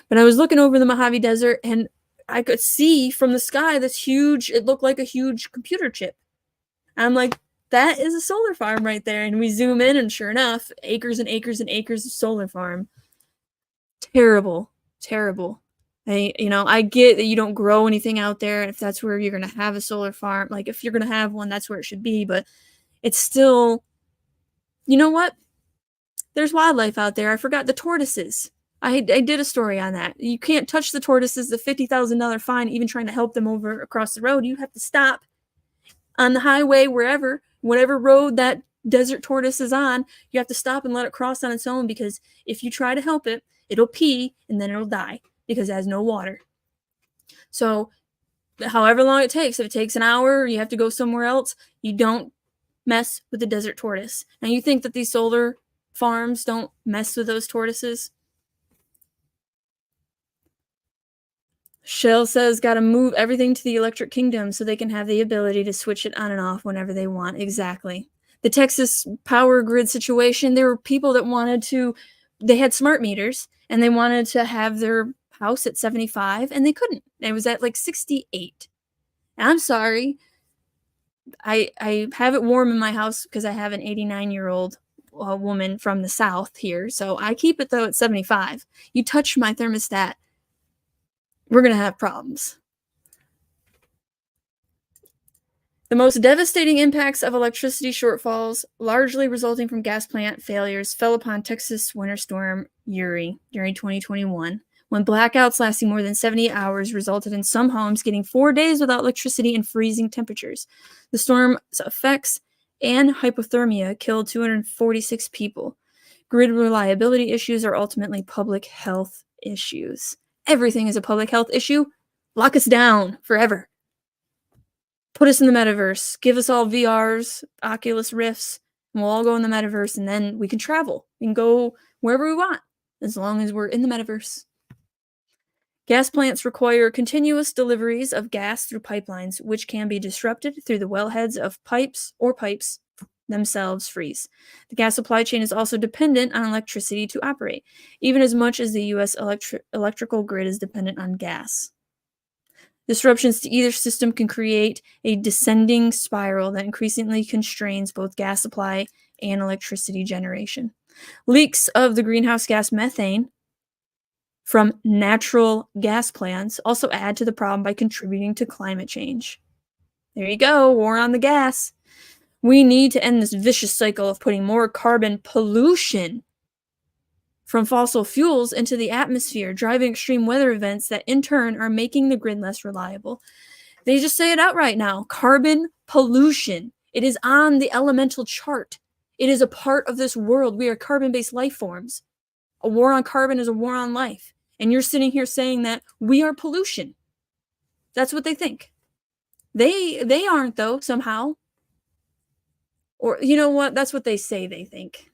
But I was looking over the Mojave Desert, and I could see from the sky this huge, it looked like a huge computer chip. And I'm like, that is a solar farm right there. And we zoom in, and sure enough, acres and acres and acres of solar farm. Terrible. I get that you don't grow anything out there. If that's where you're going to have a solar farm, like if you're going to have one, that's where it should be. But it's still, you know what? There's wildlife out there. I forgot the tortoises. I did a story on that. You can't touch the tortoises, the $50,000 fine, even trying to help them over across the road. You have to stop on the highway, whatever road that desert tortoise is on. You have to stop and let it cross on its own, because if you try to help it, it'll pee and then it'll die because it has no water. So however long it takes, if it takes an hour, you have to go somewhere else, you don't mess with the desert tortoise. Now you think that these solar farms don't mess with those tortoises? Shell says gotta move everything to the electric kingdom so they can have the ability to switch it on and off whenever they want. Exactly. The Texas power grid situation, there were people that they had smart meters and they wanted to have their house at 75, and they couldn't. It was at like 68. And I'm sorry. I have it warm in my house because I have an 89-year-old woman from the South here. So I keep it, though, at 75. You touch my thermostat, we're going to have problems. The most devastating impacts of electricity shortfalls, largely resulting from gas plant failures, fell upon Texas winter storm Uri during 2021, when blackouts lasting more than 70 hours resulted in some homes getting 4 days without electricity and freezing temperatures. The storm's effects and hypothermia killed 246 people. Grid reliability issues are ultimately public health issues. Everything is a public health issue. Lock us down forever. Put us in the metaverse. Give us all VRs, Oculus Rifts, and we'll all go in the metaverse, and then we can travel. We can go wherever we want, as long as we're in the metaverse. Gas plants require continuous deliveries of gas through pipelines, which can be disrupted through the wellheads of pipes or pipes themselves freeze. The gas supply chain is also dependent on electricity to operate, even as much as the U.S. electrical grid is dependent on gas. Disruptions to either system can create a descending spiral that increasingly constrains both gas supply and electricity generation. Leaks of the greenhouse gas methane from natural gas plants also add to the problem by contributing to climate change. There you go, war on the gas. We need to end this vicious cycle of putting more carbon pollution from fossil fuels into the atmosphere, driving extreme weather events that in turn are making the grid less reliable. They just say it outright now. Carbon pollution. It is on the elemental chart. It is a part of this world. We are carbon-based life forms. A war on carbon is a war on life. And you're sitting here saying that we are pollution. That's what they think. They aren't, though, somehow. Or, you know what? That's what they say they think.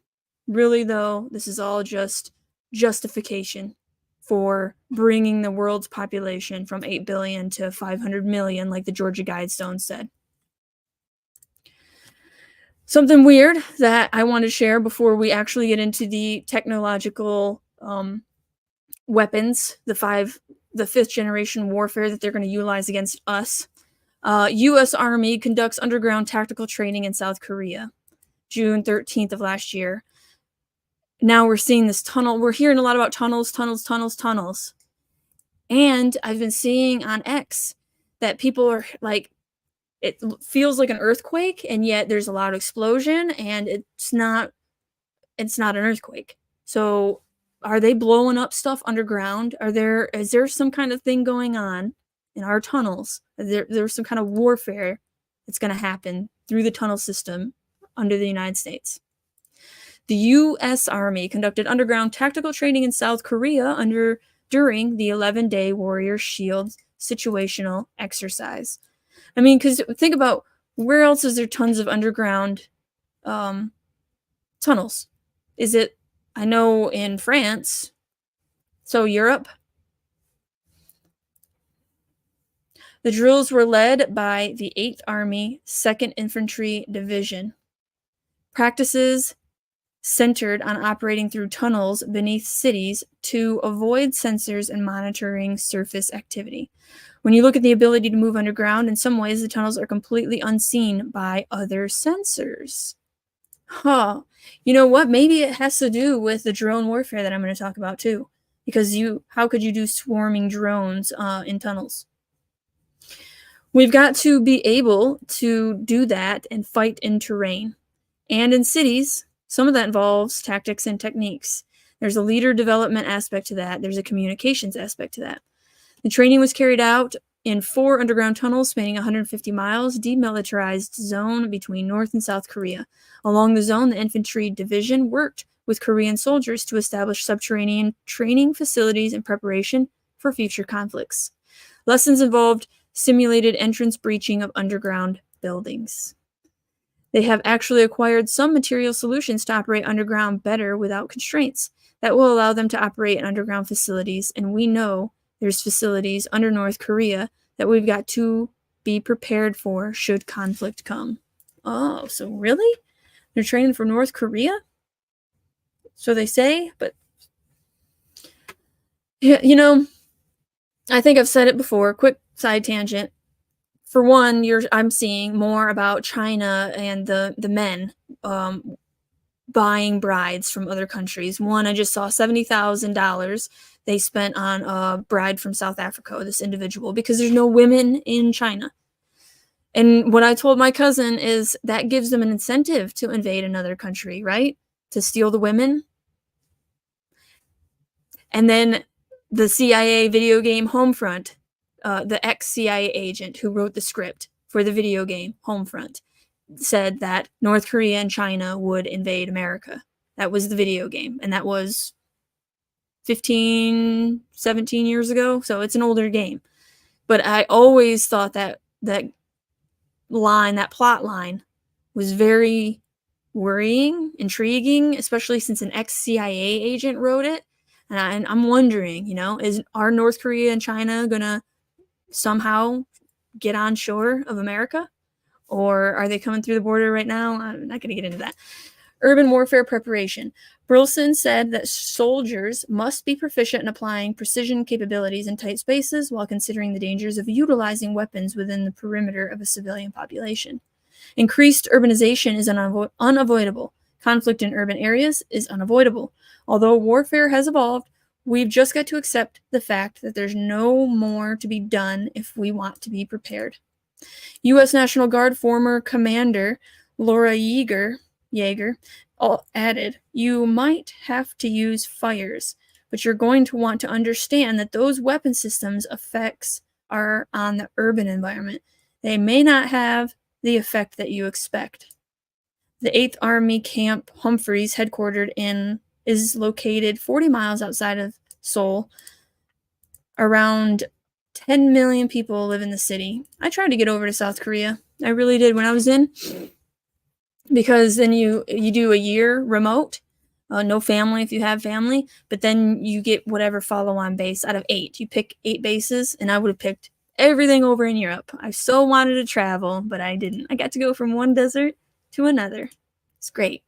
Really, though, this is all just justification for bringing the world's population from 8 billion to 500 million, like the Georgia Guidestone said. Something weird that I want to share before we actually get into the technological weapons, the fifth generation warfare that they're going to utilize against us. U.S. Army conducts underground tactical training in South Korea, June 13th of last year. Now we're seeing this tunnel. We're hearing a lot about tunnels. And I've been seeing on X that people are like, it feels like an earthquake, and yet there's a loud explosion, and it's not an earthquake. So are they blowing up stuff underground? Is there some kind of thing going on in our tunnels? There's some kind of warfare that's going to happen through the tunnel system under the United States. The U.S. Army conducted underground tactical training in South Korea during the 11-day Warrior Shield situational exercise. I mean, because think about, where else is there tons of underground tunnels? Is it, I know, in France, so Europe? The drills were led by the 8th Army, 2nd Infantry Division. Practices centered on operating through tunnels beneath cities to avoid sensors and monitoring surface activity. When you look at the ability to move underground, in some ways the tunnels are completely unseen by other sensors. Huh. You know what? Maybe it has to do with the drone warfare that I'm going to talk about too. Because how could you do swarming drones in tunnels? We've got to be able to do that and fight in terrain. And in cities, some of that involves tactics and techniques. There's a leader development aspect to that. There's a communications aspect to that. The training was carried out in 4 underground tunnels spanning 150 miles, demilitarized zone between North and South Korea. Along the zone, the infantry division worked with Korean soldiers to establish subterranean training facilities in preparation for future conflicts. Lessons involved simulated entrance breaching of underground buildings. They have actually acquired some material solutions to operate underground better without constraints. That will allow them to operate in underground facilities, and we know there's facilities under North Korea that we've got to be prepared for should conflict come. Oh, so really? They're training for North Korea? So they say, but yeah, you know, I think I've said it before. Quick side tangent. For one, I'm seeing more about China and the men buying brides from other countries. One, I just saw $70,000 they spent on a bride from South Africa, this individual, because there's no women in China. And what I told my cousin is that gives them an incentive to invade another country, right? To steal the women. And then the CIA video game Homefront, the ex-CIA agent who wrote the script for the video game Homefront, said that North Korea and China would invade America. That was the video game, and that was 15, 17 years ago, so it's an older game. But I always thought that that plot line was very worrying, intriguing, especially since an ex-CIA agent wrote it. And I'm wondering, are North Korea and China going to somehow get on shore of America? Or are they coming through the border right now? I'm not going to get into that. Urban warfare preparation. Burleson said that soldiers must be proficient in applying precision capabilities in tight spaces while considering the dangers of utilizing weapons within the perimeter of a civilian population. Increased urbanization is unavoidable. Conflict in urban areas is unavoidable. Although warfare has evolved, we've just got to accept the fact that there's no more to be done if we want to be prepared. U.S. National Guard former Commander Laura Yeager added, "You might have to use fires, but you're going to want to understand that those weapon systems' effects are on the urban environment. They may not have the effect that you expect." The 8th Army Camp Humphreys, headquartered is located 40 miles outside of Seoul. Around 10 million people live in the city. I tried to get over to South Korea. I really did when I was in, because then you do a year remote, no family if you have family, but then you get whatever follow-on base out of 8. You pick 8 bases, and I would have picked everything over in Europe. I so wanted to travel, but I didn't. I got to go from one desert to another. It's great.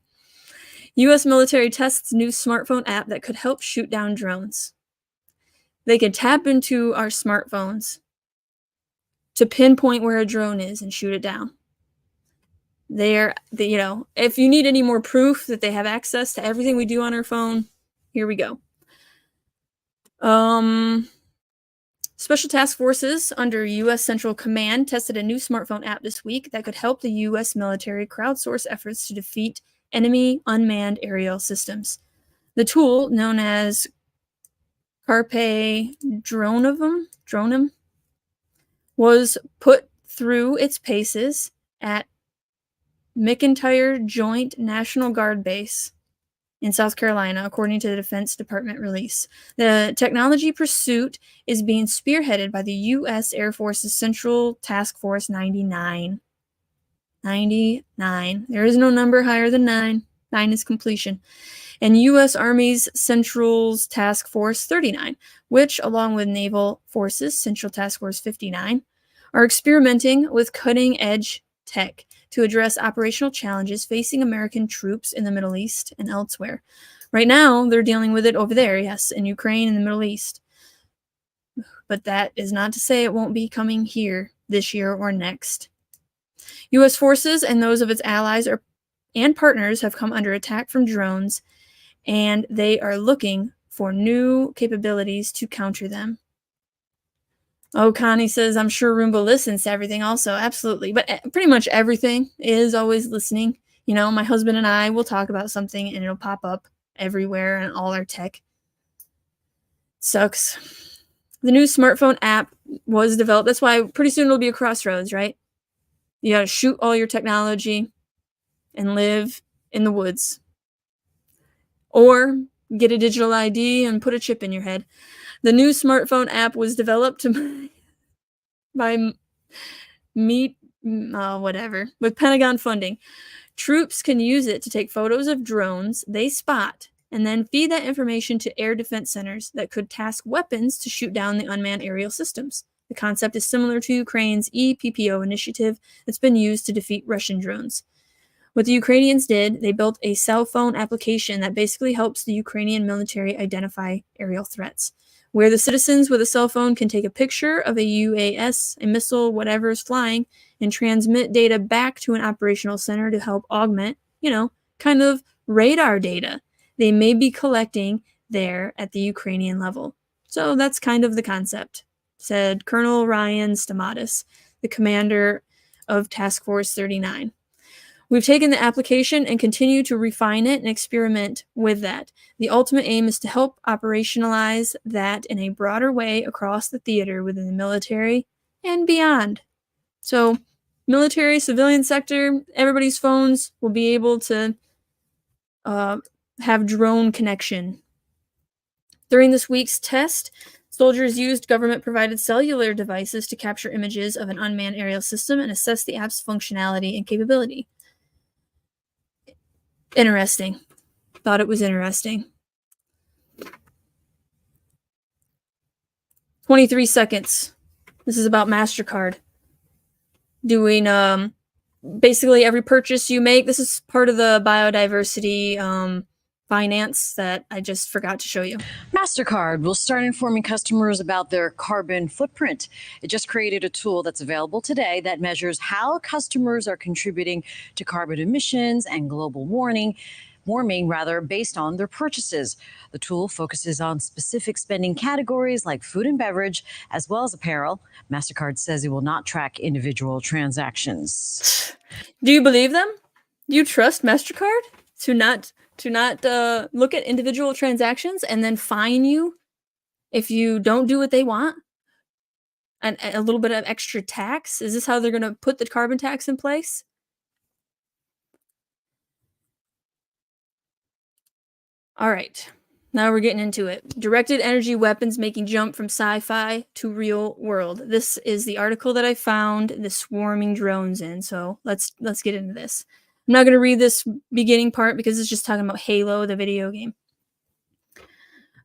U.S. military tests new smartphone app that could help shoot down drones. They could tap into our smartphones to pinpoint where a drone is and shoot it down. If you need any more proof that they have access to everything we do on our phone, here we go. Special task forces under U.S. Central Command tested a new smartphone app this week that could help the U.S. military crowdsource efforts to defeat enemy unmanned aerial systems. The tool, known as Carpe Dronem, was put through its paces at McIntyre Joint National Guard Base in South Carolina, according to the Defense Department release. The technology pursuit is being spearheaded by the U.S. Air Force's Central Task Force 99. 99. There is no number higher than 9. 9 is completion. And U.S. Army's Central's Task Force 39, which, along with Naval Forces Central Task Force 59, are experimenting with cutting-edge tech to address operational challenges facing American troops in the Middle East and elsewhere. Right now, they're dealing with it over there, yes, in Ukraine and the Middle East. But that is not to say it won't be coming here this year or next. U.S. forces and those of its allies and partners have come under attack from drones, and they are looking for new capabilities to counter them. Oh, Connie says, I'm sure Roomba listens to everything also. Absolutely. But pretty much everything is always listening. My husband and I will talk about something and it'll pop up everywhere and all our tech. Sucks. The new smartphone app was developed. That's why pretty soon it'll be a crossroads, right? You got to shoot all your technology and live in the woods. Or get a digital ID and put a chip in your head. The new smartphone app was developed by with Pentagon funding. Troops can use it to take photos of drones they spot and then feed that information to air defense centers that could task weapons to shoot down the unmanned aerial systems. The concept is similar to Ukraine's ePPO initiative that's been used to defeat Russian drones. What the Ukrainians did, they built a cell phone application that basically helps the Ukrainian military identify aerial threats. where the citizens with a cell phone can take a picture of a UAS, a missile, whatever is flying, and transmit data back to an operational center to help augment, kind of radar data they may be collecting there at the Ukrainian level. So that's kind of the concept, said Colonel Ryan Stamatis, the commander of Task Force 39. We've taken the application and continue to refine it and experiment with that. The ultimate aim is to help operationalize that in a broader way across the theater within the military and beyond. So, military, civilian sector, everybody's phones will be able to have drone connection. During this week's test, soldiers used government-provided cellular devices to capture images of an unmanned aerial system and assess the app's functionality and capability. Interesting. Thought it was interesting. 23 seconds. This is about MasterCard. Doing basically every purchase you make. This is part of the biodiversity finance that I just forgot to show you.
MasterCard will start informing customers about their carbon footprint. It just created a tool that's available today that measures how customers are contributing to carbon emissions and global warming based on their purchases. The tool focuses on specific spending categories like food and beverage, as well as apparel. MasterCard says it will not track individual transactions.
Do you believe them? Do you trust MasterCard to not look at individual transactions and then fine you if you don't do what they want? And a little bit of extra tax? Is this how they're going to put the carbon tax in place? All right. Now we're getting into it. Directed energy weapons making jump from sci-fi to real world. This is the article that I found the swarming drones in. So let's get into this. I'm not going to read this beginning part because it's just talking about Halo, the video game.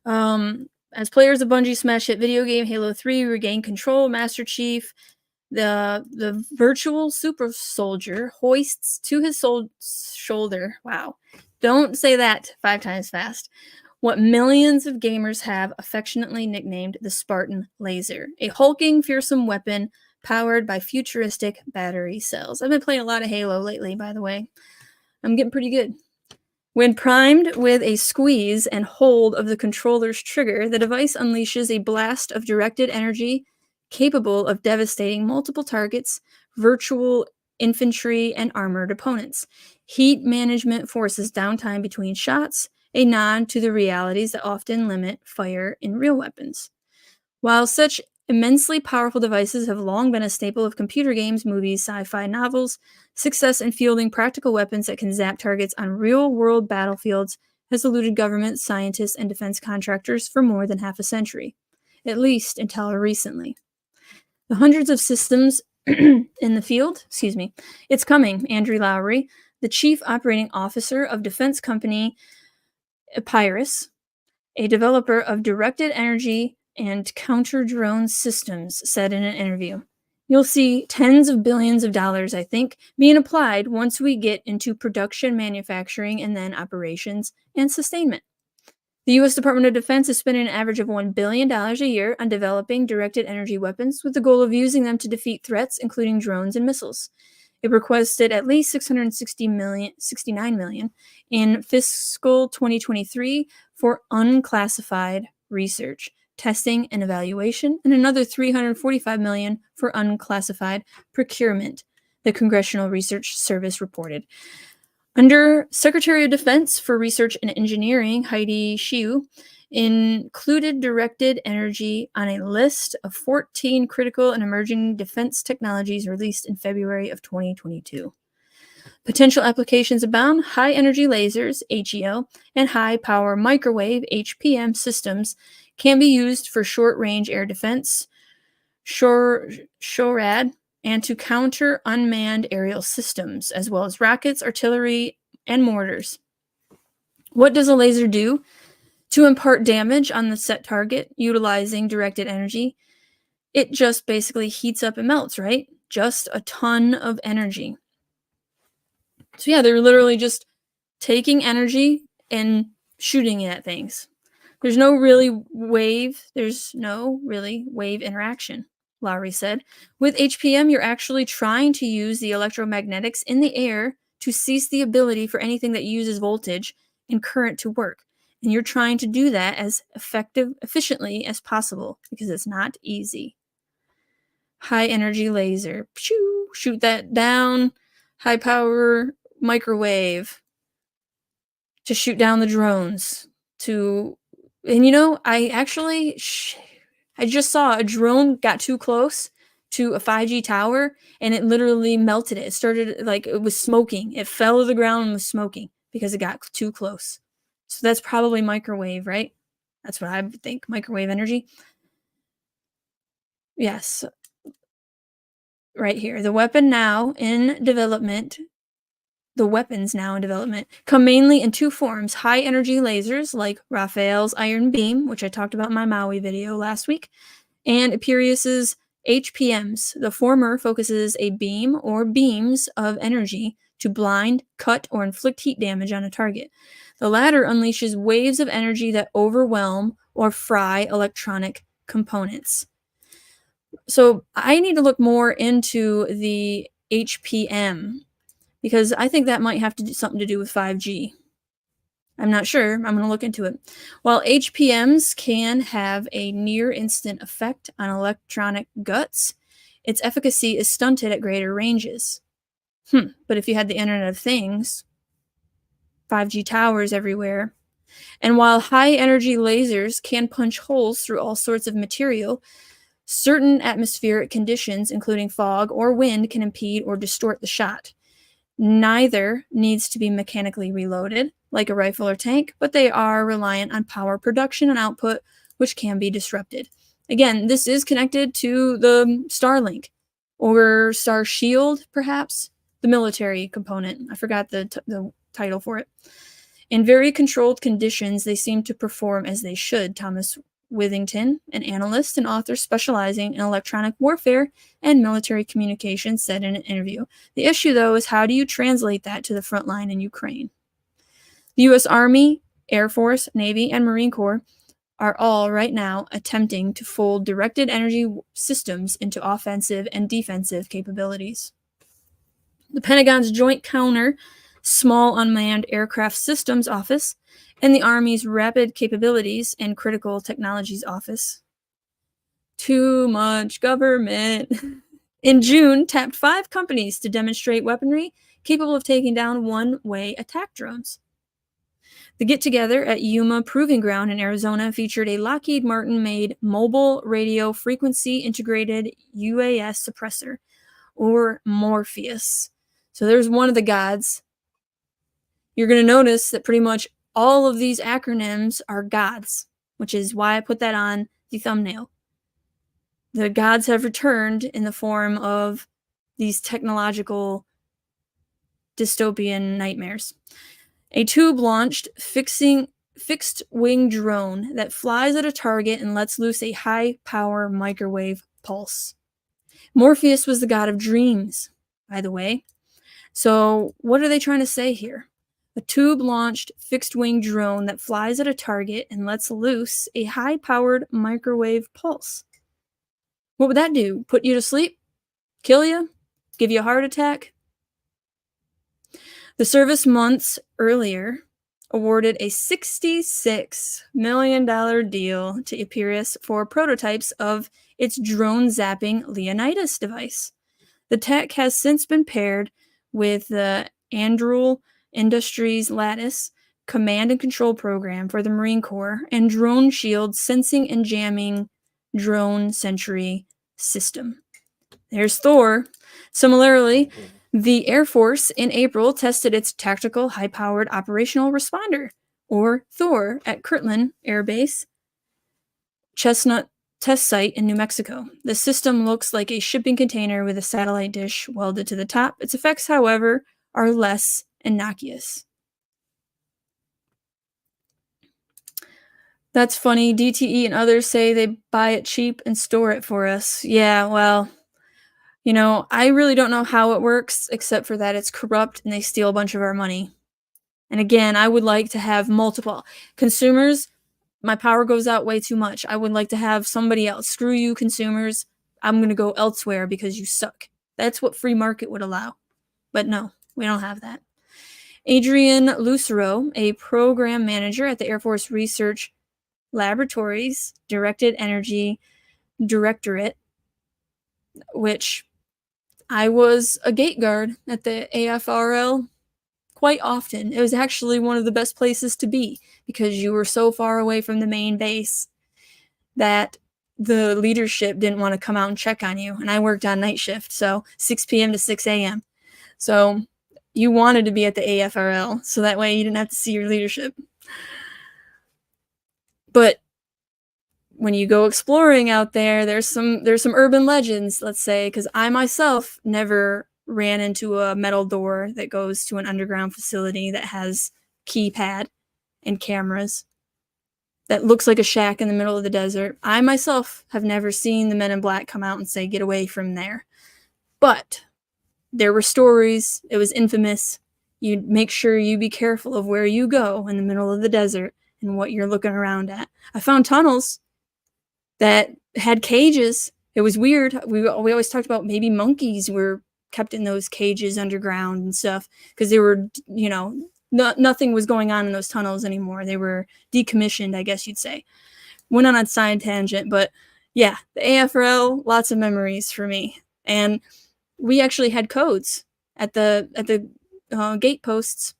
As players of Bungie smash hit video game Halo 3 regain control, Master Chief, the virtual super soldier, hoists to his shoulder. Wow. Don't say that 5 times fast. What millions of gamers have affectionately nicknamed the Spartan Laser, a hulking, fearsome weapon powered by futuristic battery cells. I've been playing a lot of Halo lately, by the way. I'm getting pretty good. When primed with a squeeze and hold of the controller's trigger, the device unleashes a blast of directed energy capable of devastating multiple targets, virtual infantry, and armored opponents. Heat management forces downtime between shots, a nod to the realities that often limit fire in real weapons. While such immensely powerful devices have long been a staple of computer games, movies, sci-fi novels, success in fielding practical weapons that can zap targets on real-world battlefields has eluded government, scientists, and defense contractors for more than half a century, at least until recently. The hundreds of systems in the field, it's coming, Andrew Lowry, the chief operating officer of defense company Pyrus, a developer of directed energy and counter-drone systems, said in an interview. You'll see tens of billions of dollars, I think, being applied once we get into production, manufacturing, and then operations and sustainment. The U.S. Department of Defense is spending an average of $1 billion a year on developing directed energy weapons with the goal of using them to defeat threats, including drones and missiles. It requested at least $69 million in fiscal 2023 for unclassified research, testing, and evaluation, and another $345 million for unclassified procurement, the Congressional Research Service reported. Under Secretary of Defense for Research and Engineering, Heidi Shyu, included directed energy on a list of 14 critical and emerging defense technologies released in February of 2022. Potential applications abound. High-energy lasers, HEL, and high-power microwave, HPM, systems can be used for short-range air defense, SHORAD, and to counter unmanned aerial systems, as well as rockets, artillery, and mortars. What does a laser do? To impart damage on the set target utilizing directed energy, it just basically heats up and melts, right? Just a ton of energy. So yeah, they're literally just taking energy and shooting it at things. There's no really wave interaction, Lowry said. With HPM, you're actually trying to use the electromagnetics in the air to cease the ability for anything that uses voltage and current to work. And you're trying to do that as efficiently as possible because it's not easy. High energy laser. Shoot that down. High power microwave to shoot down the drones. And I just saw a drone got too close to a 5G tower and it literally melted it. It started it was smoking. It fell to the ground and was smoking because it got too close. So that's probably microwave, right? That's what I would think, microwave energy. Yes. Right here. The weapons now in development come mainly in two forms: high energy lasers like Rafael's Iron Beam, which I talked about in my Maui video last week, and Epirius's HPMs. The former focuses a beam or beams of energy to blind, cut, or inflict heat damage on a target. The latter unleashes waves of energy that overwhelm or fry electronic components. So I need to look more into the HPM because I think that might have to do something to do with 5G. I'm not sure. I'm going to look into it. While HPMs can have a near instant effect on electronic guts, its efficacy is stunted at greater ranges. But if you had the Internet of Things, 5G towers everywhere, and while high energy lasers can punch holes through all sorts of material, certain atmospheric conditions, including fog or wind, can impede or distort the shot. Neither needs to be mechanically reloaded, like a rifle or tank, but they are reliant on power production and output, which can be disrupted. Again, this is connected to the Starlink, or Star Shield, perhaps, the military component. I forgot the title for it. In very controlled conditions, they seem to perform as they should, Thomas Withington, an analyst and author specializing in electronic warfare and military communications, said in an interview. The issue, though, is how do you translate that to the front line in Ukraine? The U.S. Army, Air Force, Navy, and Marine Corps are all right now attempting to fold directed energy systems into offensive and defensive capabilities. The Pentagon's Joint Counter Small Unmanned Aircraft Systems Office and the Army's Rapid Capabilities and Critical Technologies Office. Too much government. In June, tapped 5 companies to demonstrate weaponry capable of taking down one-way attack drones. The get-together at Yuma Proving Ground in Arizona featured a Lockheed Martin-made Mobile Radio Frequency Integrated UAS Suppressor, or Morpheus. So there's one of the gods. You're going to notice that pretty much all of these acronyms are gods, which is why I put that on the thumbnail. The gods have returned in the form of these technological dystopian nightmares. A tube-launched fixed-wing drone that flies at a target and lets loose a high-power microwave pulse. Morpheus was the god of dreams, by the way. So what are they trying to say here? A tube-launched fixed-wing drone that flies at a target and lets loose a high-powered microwave pulse. What would that do? Put you to sleep? Kill you? Give you a heart attack? The service months earlier awarded a $66 million deal to Epirus for prototypes of its drone-zapping Leonidas device. The tech has since been paired with the Anduril Industries Lattice command and control program for the Marine Corps and Drone Shield's sensing and jamming drone sentry system. There's Thor. Similarly, the Air Force in April tested its Tactical High-Powered Operational Responder, or Thor, at Kirtland Air Base Chestnut Test Site in New Mexico. The system looks like a shipping container with a satellite dish welded to the top. Its effects, however, are less innocuous. That's funny. DTE and others say they buy it cheap and store it for us. Yeah, well, I really don't know how it works, except for that it's corrupt and they steal a bunch of our money. And again, I would like to have multiple consumers. My power goes out way too much. I would like to have somebody else. Screw you, consumers. I'm going to go elsewhere because you suck. That's what free market would allow. But no, we don't have that. Adrian Lucero, a program manager at the Air Force Research Laboratories Directed Energy Directorate, which I was a gate guard at the AFRL quite often. It was actually one of the best places to be because you were so far away from the main base that the leadership didn't want to come out and check on you. And I worked on night shift, so 6 p.m. to 6 a.m. So you wanted to be at the AFRL, so that way you didn't have to see your leadership. But when you go exploring out there, there's some urban legends, let's say, because I myself never ran into a metal door that goes to an underground facility that has keypad and cameras that looks like a shack in the middle of the desert. I myself have never seen the men in black come out and say, get away from there. But there were stories. It was infamous. You make sure you be careful of where you go in the middle of the desert and what you're looking around at. I found tunnels that had cages. It was weird. We always talked about maybe monkeys were kept in those cages underground and stuff because they were, nothing was going on in those tunnels anymore. They were decommissioned, I guess you'd say. Went on a side tangent, but yeah, the AFRL, lots of memories for me. And we actually had codes at the gate posts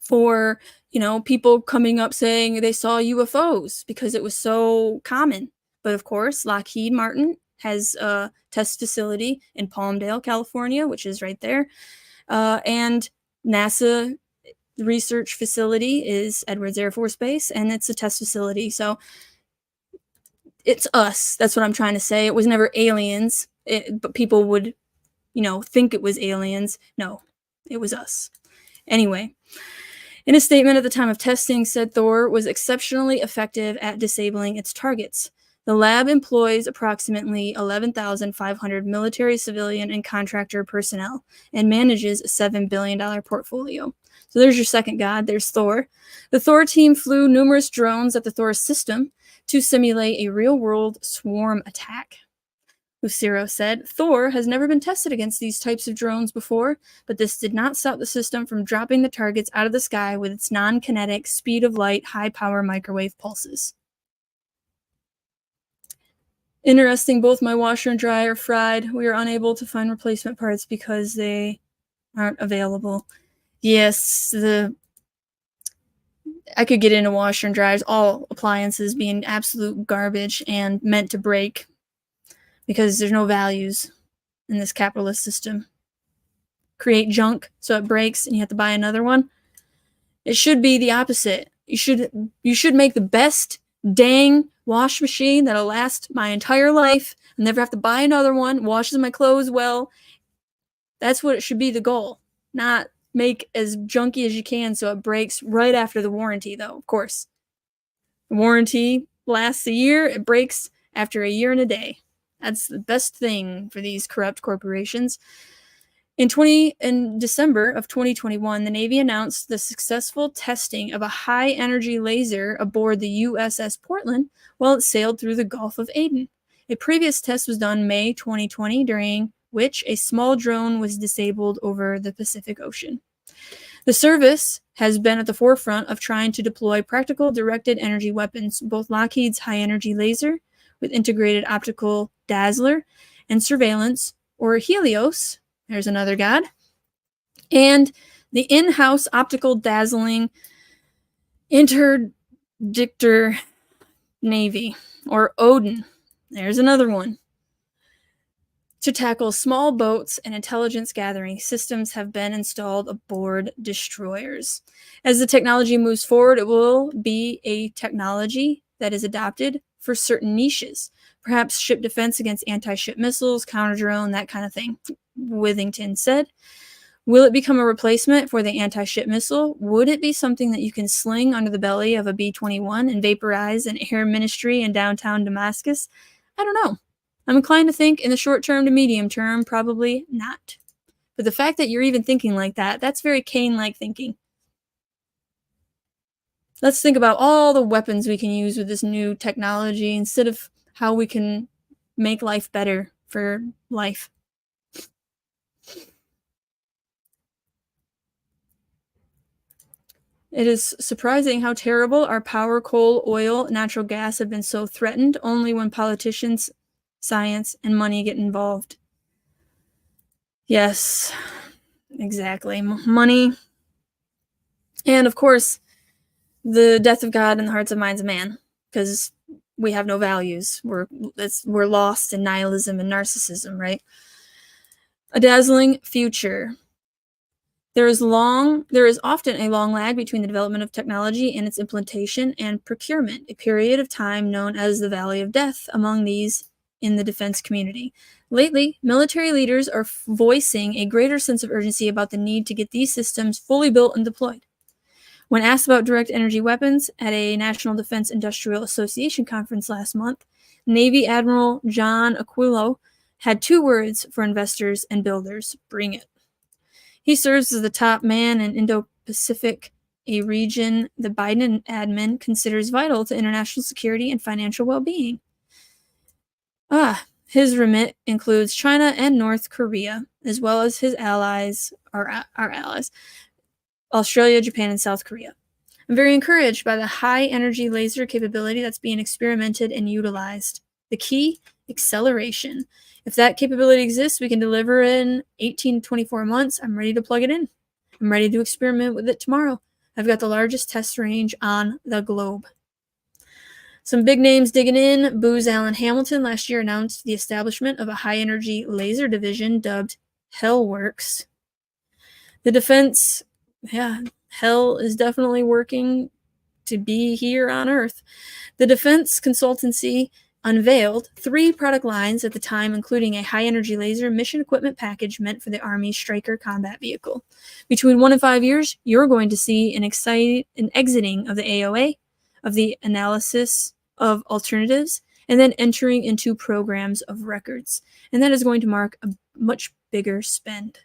for, people coming up saying they saw UFOs because it was so common. But of course, Lockheed Martin has a test facility in Palmdale, California, which is right there. And NASA research facility is Edwards Air Force Base, and it's a test facility. So it's us. That's what I'm trying to say. It was never aliens, but people would, think it was aliens. No, it was us. Anyway, in a statement at the time of testing, said Thor was exceptionally effective at disabling its targets. The lab employs approximately 11,500 military, civilian, and contractor personnel and manages a $7 billion portfolio. So there's your second god. There's Thor. The Thor team flew numerous drones at the Thor system to simulate a real-world swarm attack. Lucero said, Thor has never been tested against these types of drones before, but this did not stop the system from dropping the targets out of the sky with its non-kinetic, speed-of-light, high-power microwave pulses. Interesting, both my washer and dryer are fried. We are unable to find replacement parts because they aren't available. Yes, I could get into washer and dryers, all appliances being absolute garbage and meant to break because there's no values in this capitalist system. Create junk so it breaks and you have to buy another one. It should be the opposite. You should make the best dang wash machine that'll last my entire life. I'll never have to buy another one. Washes my clothes well. That's what it should be, the goal. Not make as junky as you can so it breaks right after the warranty, though, of course. The warranty lasts a year. It breaks after a year and a day. That's the best thing for these corrupt corporations. In December of 2021, the Navy announced the successful testing of a high-energy laser aboard the USS Portland while it sailed through the Gulf of Aden. A previous test was done May 2020, during which a small drone was disabled over the Pacific Ocean. The service has been at the forefront of trying to deploy practical directed energy weapons, both Lockheed's high-energy laser with integrated optical dazzler and surveillance, or Helios, there's another god, and the in-house optical dazzling interdictor navy, or Odin. There's another one. To tackle small boats and intelligence gathering, systems have been installed aboard destroyers. As the technology moves forward, it will be a technology that is adopted for certain niches, perhaps ship defense against anti-ship missiles, counter-drone, that kind of thing, Withington said. Will it become a replacement for the anti-ship missile? Would it be something that you can sling under the belly of a B-21 and vaporize an air ministry in downtown Damascus? I don't know. I'm inclined to think in the short term to medium term, probably not. But the fact that you're even thinking like that, that's very Cain-like thinking. Let's think about all the weapons we can use with this new technology instead of how we can make life better for life. It is surprising how terrible our power, coal, oil, natural gas have been so threatened only when politicians, science, and money get involved. Yes, exactly. Money. And of course, the death of God in the hearts and minds of man, because we have no values. We're lost in nihilism and narcissism, right? A dazzling future. There is often a long lag between the development of technology and its implementation and procurement, a period of time known as the Valley of Death among these in the defense community. Lately, military leaders are voicing a greater sense of urgency about the need to get these systems fully built and deployed. When asked about direct energy weapons at a National Defense Industrial Association conference last month, Navy Admiral John Aquilo had 2 words for investors and builders: bring it. He serves as the top man in Indo-Pacific, a region the Biden admin considers vital to international security and financial well-being. His remit includes China and North Korea, as well as his allies, our allies, Australia, Japan, and South Korea. I'm very encouraged by the high-energy laser capability that's being experimented and utilized. The key? Acceleration. If that capability exists, we can deliver in 18 to 24 months. I'm ready to plug it in. I'm ready to experiment with it tomorrow. I've got the largest test range on the globe. Some big names digging in. Booz Allen Hamilton last year announced the establishment of a high-energy laser division dubbed HellWorks. The defense, hell is definitely working to be here on Earth. The defense consultancy unveiled 3 product lines at the time, including a high-energy laser mission equipment package meant for the Army's Stryker combat vehicle. Between 1 and 5 years, you're going to see an exiting of the AOA, of the analysis of alternatives, and then entering into programs of records. And that is going to mark a much bigger spend.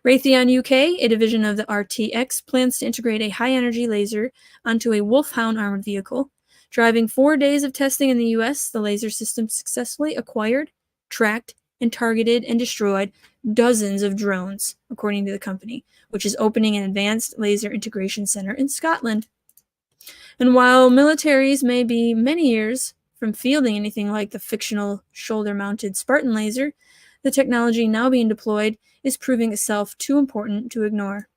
Raytheon UK, a division of the RTX, plans to integrate a high-energy laser onto a Wolfhound armored vehicle. Driving 4 days of testing in the US, the laser system successfully acquired, tracked, and targeted and destroyed dozens of drones, according to the company, which is opening an advanced laser integration center in Scotland. And while militaries may be many years from fielding anything like the fictional shoulder-mounted Spartan laser, the technology now being deployed is proving itself too important to ignore.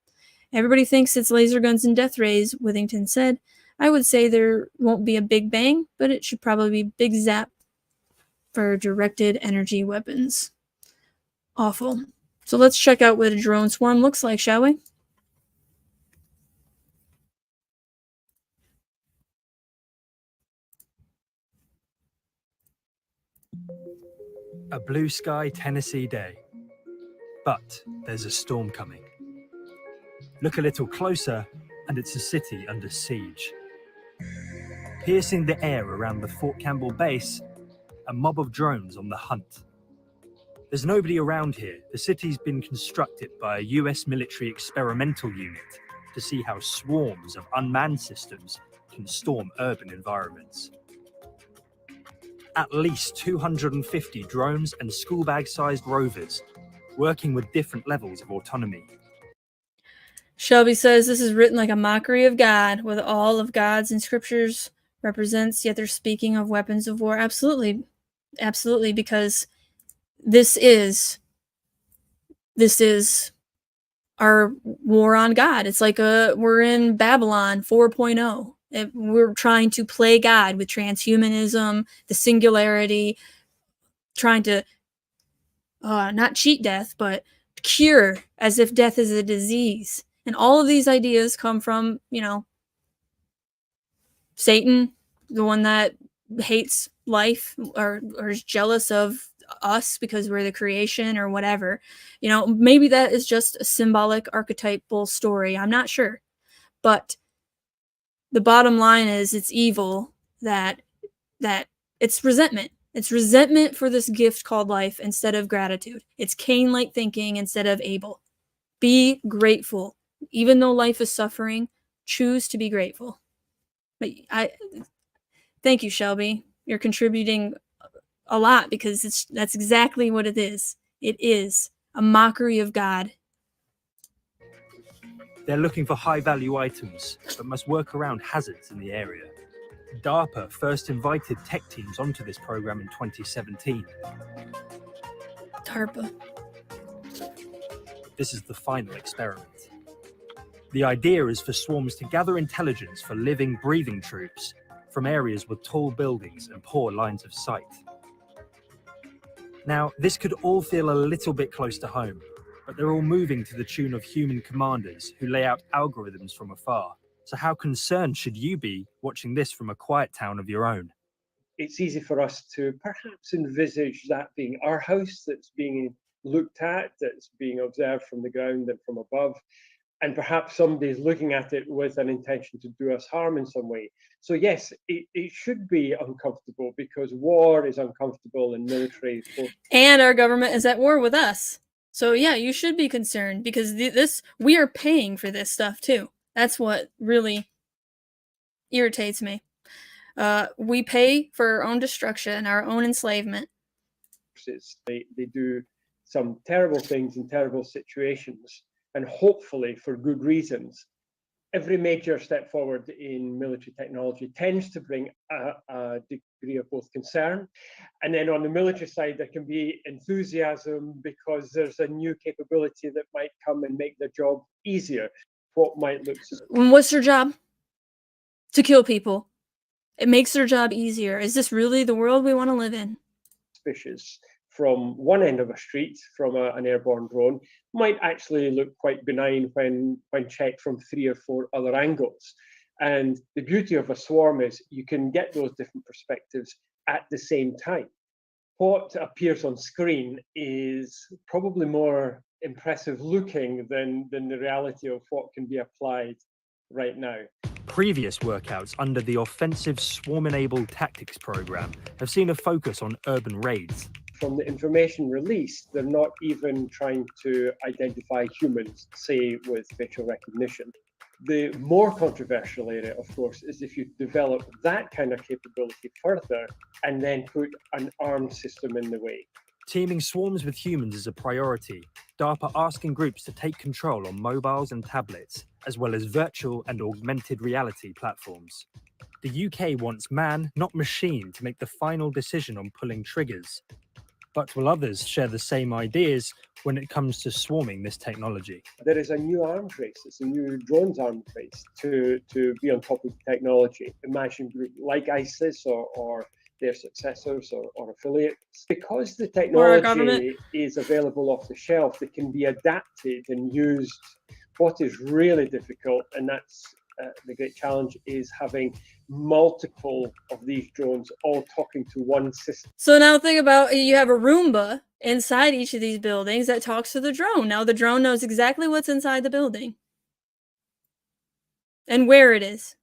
Everybody thinks it's laser guns and death rays, Withington said. I would say there won't be a big bang, but it should probably be big zap for directed energy weapons. Awful. So let's check out what a drone swarm looks like, shall we?
A blue sky Tennessee day. But there's a storm coming. Look a little closer, and it's a city under siege. Piercing the air around the Fort Campbell base, a mob of drones on the hunt. There's nobody around here. The city's been constructed by a US military experimental unit to see how swarms of unmanned systems can storm urban environments. At least 250 drones and school bag-sized rovers, working with different levels of autonomy.
Shelby says this is written like a mockery of God, with all of God's in scriptures represents, yet they're speaking of weapons of war. Absolutely. Absolutely, because this is our war on God. It's like we're in Babylon 4.0. We're trying to play God with transhumanism, the singularity, trying to not cheat death, but cure as if death is a disease. And all of these ideas come from, Satan, the one that hates life or is jealous of us because we're the creation or whatever. Maybe that is just a symbolic archetypal story. I'm not sure. But the bottom line is it's evil that it's resentment. It's resentment for this gift called life instead of gratitude. It's Cain-like thinking instead of Abel. Be grateful. Even though life is suffering, choose to be grateful. I thank you, Shelby. You're contributing a lot because that's exactly what it is. It is a mockery of God.
They're looking for high-value items, but must work around hazards in the area. DARPA first invited tech teams onto this program in 2017.
DARPA.
This is the final experiment. The idea is for swarms to gather intelligence for living, breathing troops from areas with tall buildings and poor lines of sight. Now, this could all feel a little bit close to home, but they're all moving to the tune of human commanders who lay out algorithms from afar. So how concerned should you be watching this from a quiet town of your own?
It's easy for us to perhaps envisage that being our house that's being looked at, that's being observed from the ground and from above. And perhaps somebody's looking at it with an intention to do us harm in some way. So yes, it should be uncomfortable because war is uncomfortable and military.
And our government is at war with us. So yeah, you should be concerned because we are paying for this stuff too. That's what really irritates me. We pay for our own destruction, our own enslavement.
They do some terrible things in terrible situations, and hopefully for good reasons. Every major step forward in military technology tends to bring a degree of both concern, and then on the military side there can be enthusiasm because there's a new capability that might come and make the job easier. What might look...
What's their job? To kill people. It makes their job easier. Is this really the world we want to live in?
Suspicious from one end of a street from an airborne drone might actually look quite benign when checked from 3 or 4 other angles. And the beauty of a swarm is you can get those different perspectives at the same time. What appears on screen is probably more impressive looking than the reality of what can be applied right now.
Previous workouts under the Offensive Swarm-Enabled Tactics program have seen a focus on urban raids.
From the information released, they're not even trying to identify humans, say with facial recognition. The more controversial area, of course, is if you develop that kind of capability further and then put an armed system in the way.
Teaming swarms with humans is a priority. DARPA asking groups to take control on mobiles and tablets, as well as virtual and augmented reality platforms. The UK wants man, not machine, to make the final decision on pulling triggers. But will others share the same ideas when it comes to swarming this technology?
There is a new arms race, it's a new drones arms race to be on top of the technology. Imagine group like ISIS or their successors or affiliates. Because the technology is available off the shelf, it can be adapted and used. What is really difficult, and that's the great challenge, is having multiple of these drones all talking to one system.
So now think about, you have a Roomba inside each of these buildings that talks to the drone. Now the drone knows exactly what's inside the building and where it is.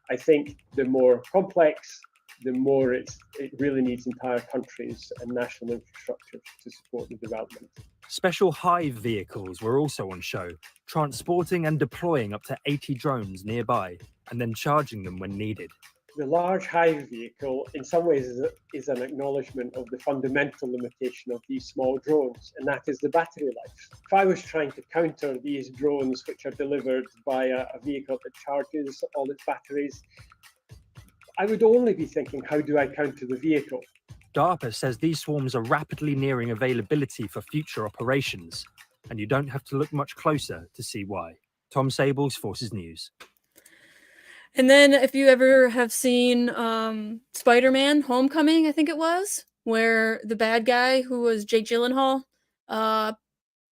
I think the more complex, the more it really needs entire countries and national infrastructure to support the development.
Special Hive vehicles were also on show, transporting and deploying up to 80 drones nearby, and then charging them when needed.
The large Hive vehicle, in some ways, is an acknowledgement of the fundamental limitation of these small drones, and that is the battery life. If I was trying to counter these drones, which are delivered by a vehicle that charges all its batteries, I would only be thinking, how do I counter the vehicle?
DARPA says these swarms are rapidly nearing availability for future operations, and you don't have to look much closer to see why. Tom Sables, Forces News.
And then if you ever have seen Spider-Man Homecoming, I think it was, where the bad guy who was Jake Gyllenhaal,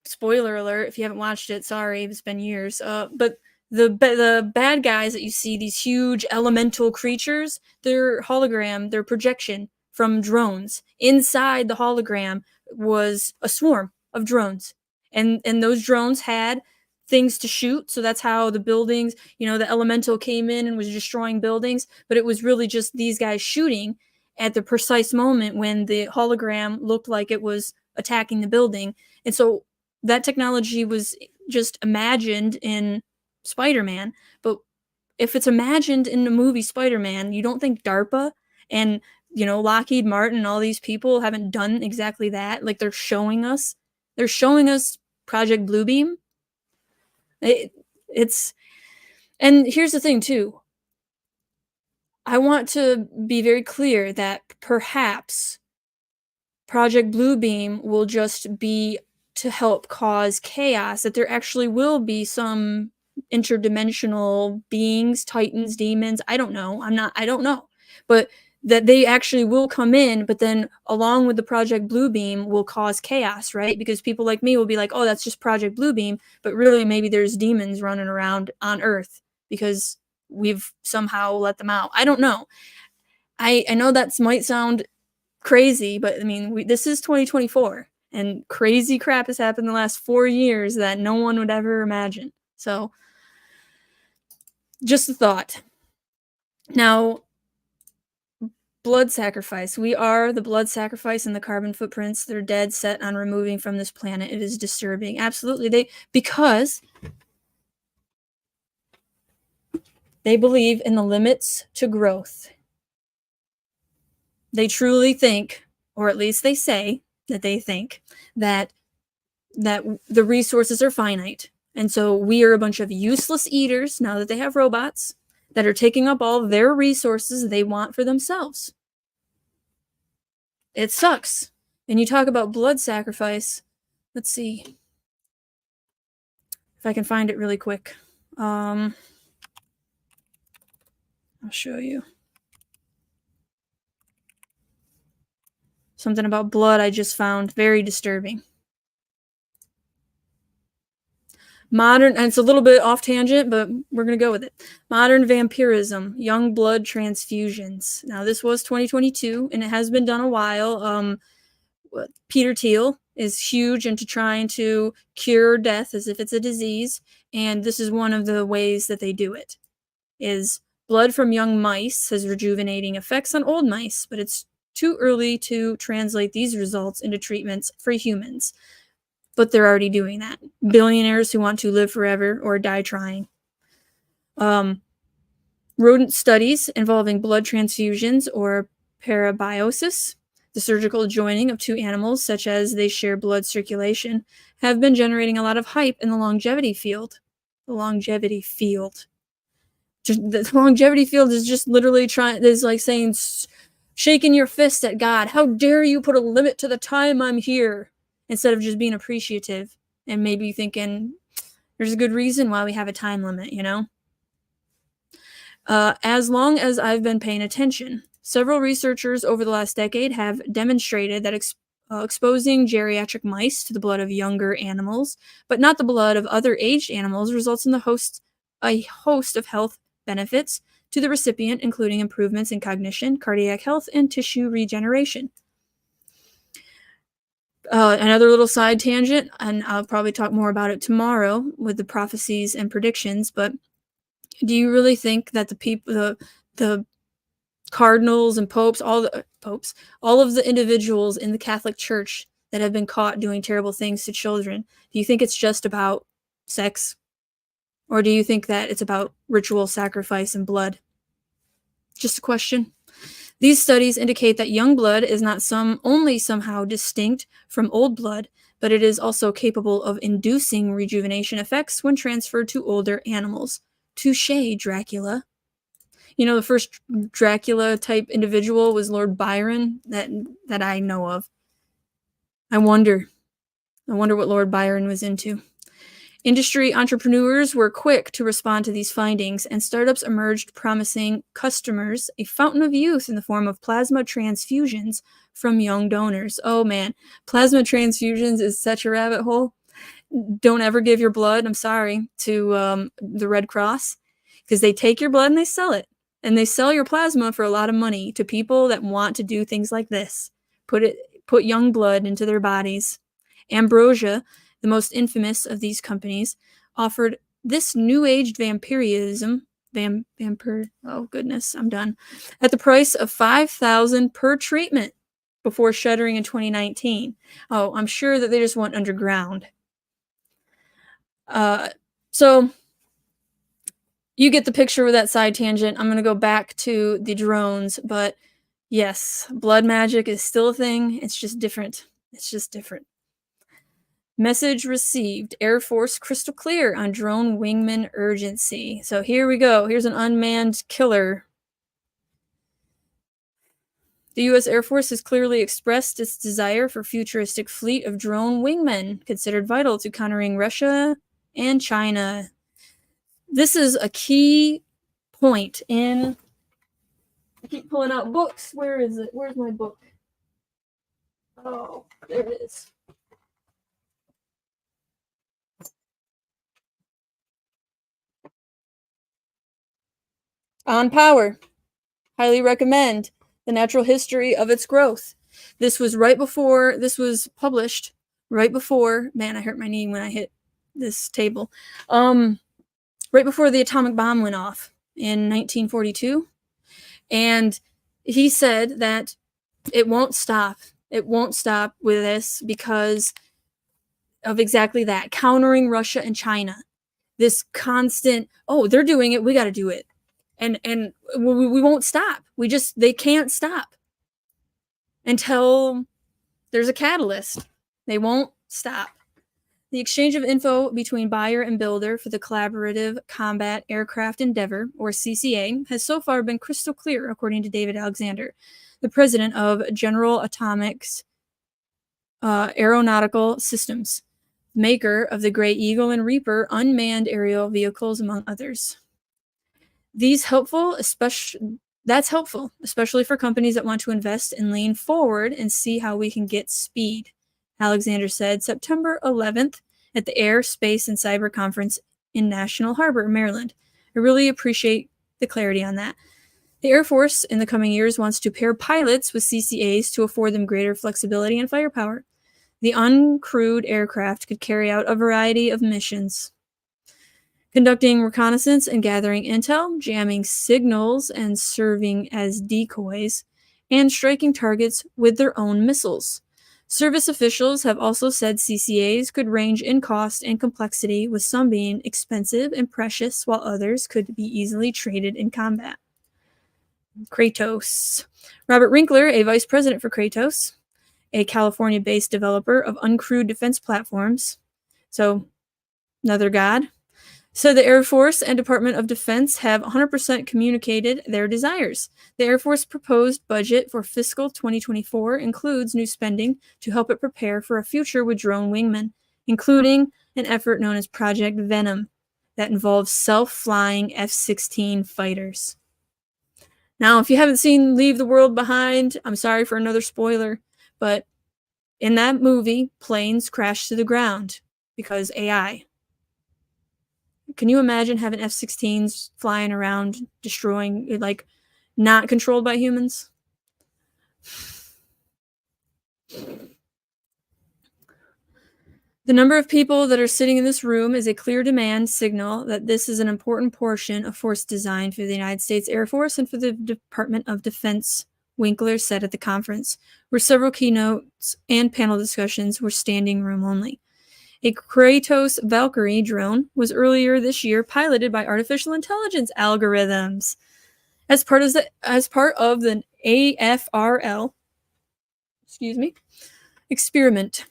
spoiler alert if you haven't watched it, sorry, it's been years, but the bad guys that you see, these huge elemental creatures, they're hologram, they're projection from drones. Inside the hologram was a swarm of drones. And those drones had things to shoot, so that's how the buildings, the elemental came in and was destroying buildings, but it was really just these guys shooting at the precise moment when the hologram looked like it was attacking the building. And so that technology was just imagined in Spider-Man, but if it's imagined in the movie Spider-Man, you don't think DARPA and, Lockheed Martin and all these people haven't done exactly that? Like, they're showing us Project Bluebeam. It's and here's the thing too. I want to be very clear that perhaps Project Bluebeam will just be to help cause chaos, that there actually will be some interdimensional beings, titans, demons. I don't know. I don't know. But that they actually will come in, but then along with the Project Bluebeam will cause chaos, right? Because people like me will be like, oh, that's just Project Bluebeam. But really, maybe there's demons running around on Earth because we've somehow let them out. I don't know. I know that might sound crazy, but I mean, this is 2024, and crazy crap has happened the last 4 years that no one would ever imagine. So, just a thought. Now, blood sacrifice. We are the blood sacrifice and the carbon footprints they're dead set on removing from this planet. It is disturbing. Absolutely. Because they believe in the limits to growth. They truly think, or at least they say that they think, that the resources are finite. And so we are a bunch of useless eaters, now that they have robots, that are taking up all their resources they want for themselves. It sucks. And you talk about blood sacrifice. Let's see if I can find it really quick. I'll show you. Something about blood I just found very disturbing. And it's a little bit off tangent, but we're going to go with it. Modern vampirism, young blood transfusions. Now, this was 2022, and it has been done a while. Peter Thiel is huge into trying to cure death as if it's a disease, and this is one of the ways that they do it. Is blood from young mice has rejuvenating effects on old mice, but it's too early to translate these results into treatments for humans. But they're already doing that. Billionaires who want to live forever or die trying. Rodent studies involving blood transfusions or parabiosis, the surgical joining of two animals such as they share blood circulation, have been generating a lot of hype in the longevity field. The longevity field. The longevity field is just literally like saying, shaking your fist at God. How dare you put a limit to the time I'm here? Instead of just being appreciative and maybe thinking there's a good reason why we have a time limit, As long as I've been paying attention, several researchers over the last decade have demonstrated that exposing geriatric mice to the blood of younger animals, but not the blood of other aged animals, results in a host of health benefits to the recipient, including improvements in cognition, cardiac health, and tissue regeneration. Another little side tangent, and I'll probably talk more about it tomorrow with the prophecies and predictions, but do you really think that the cardinals and popes, all of the individuals in the Catholic Church that have been caught doing terrible things to children, do you think it's just about sex? Or do you think that it's about ritual sacrifice and blood? Just a question. These studies indicate that young blood is not only somehow distinct from old blood, but it is also capable of inducing rejuvenation effects when transferred to older animals. Touché, Dracula. The first Dracula-type individual was Lord Byron that I know of. I wonder what Lord Byron was into. Industry entrepreneurs were quick to respond to these findings, and startups emerged promising customers a fountain of youth in the form of plasma transfusions from young donors. Oh man, plasma transfusions is such a rabbit hole. Don't ever give your blood, I'm sorry, to the Red Cross, because they take your blood and they sell it. And they sell your plasma for a lot of money to people that want to do things like this. Put young blood into their bodies. Ambrosia, the most infamous of these companies, offered this new-age vampirism, oh goodness, I'm done, at the price of $5,000 per treatment before shuttering in 2019. Oh, I'm sure that they just went underground. So, you get the picture with that side tangent. I'm going to go back to the drones, but yes, blood magic is still a thing. It's just different. It's just different. Message received. Air Force crystal clear on drone wingman urgency. So here we go. Here's an unmanned killer. The U.S. Air Force has clearly expressed its desire for futuristic fleet of drone wingmen, considered vital to countering Russia and China. This is a key point in... I keep pulling out books. Where is it? Where's my book? Oh, there it is. On Power. Highly recommend. The natural history of its growth. This was published right before, man, I hurt my knee when I hit this table. Right before the atomic bomb went off in 1942. And he said that it won't stop. It won't stop with this because of exactly that, countering Russia and China. This constant, oh, they're doing it, we got to do it. And we won't stop. They can't stop until there's a catalyst. They won't stop. The exchange of info between buyer and builder for the Collaborative Combat Aircraft Endeavor, or CCA, has so far been crystal clear, according to David Alexander, the president of General Atomics Aeronautical Systems, maker of the Gray Eagle and Reaper unmanned aerial vehicles, among others. That's helpful, especially for companies that want to invest and lean forward and see how we can get speed, Alexander said September 11th at the Air, Space, and Cyber Conference in National Harbor, Maryland. I really appreciate the clarity on that. The Air Force in the coming years wants to pair pilots with CCAs to afford them greater flexibility and firepower. The uncrewed aircraft could carry out a variety of missions, conducting reconnaissance and gathering intel, jamming signals and serving as decoys, and striking targets with their own missiles. Service officials have also said CCAs could range in cost and complexity, with some being expensive and precious, while others could be easily traded in combat. Kratos. Robert Winkler, a vice president for Kratos, a California-based developer of uncrewed defense platforms, so another god, said the Air Force and Department of Defense have 100% communicated their desires. The Air Force proposed budget for fiscal 2024 includes new spending to help it prepare for a future with drone wingmen, including an effort known as Project Venom that involves self-flying F-16 fighters. Now, if you haven't seen Leave the World Behind, I'm sorry for another spoiler, but in that movie, planes crash to the ground because AI. Can you imagine having F-16s flying around, destroying, like, not controlled by humans? The number of people that are sitting in this room is a clear demand signal that this is an important portion of force design for the United States Air Force and for the Department of Defense, Winkler said at the conference, where several keynotes and panel discussions were standing room only. A Kratos Valkyrie drone was earlier this year piloted by artificial intelligence algorithms as part of the AFRL experiment.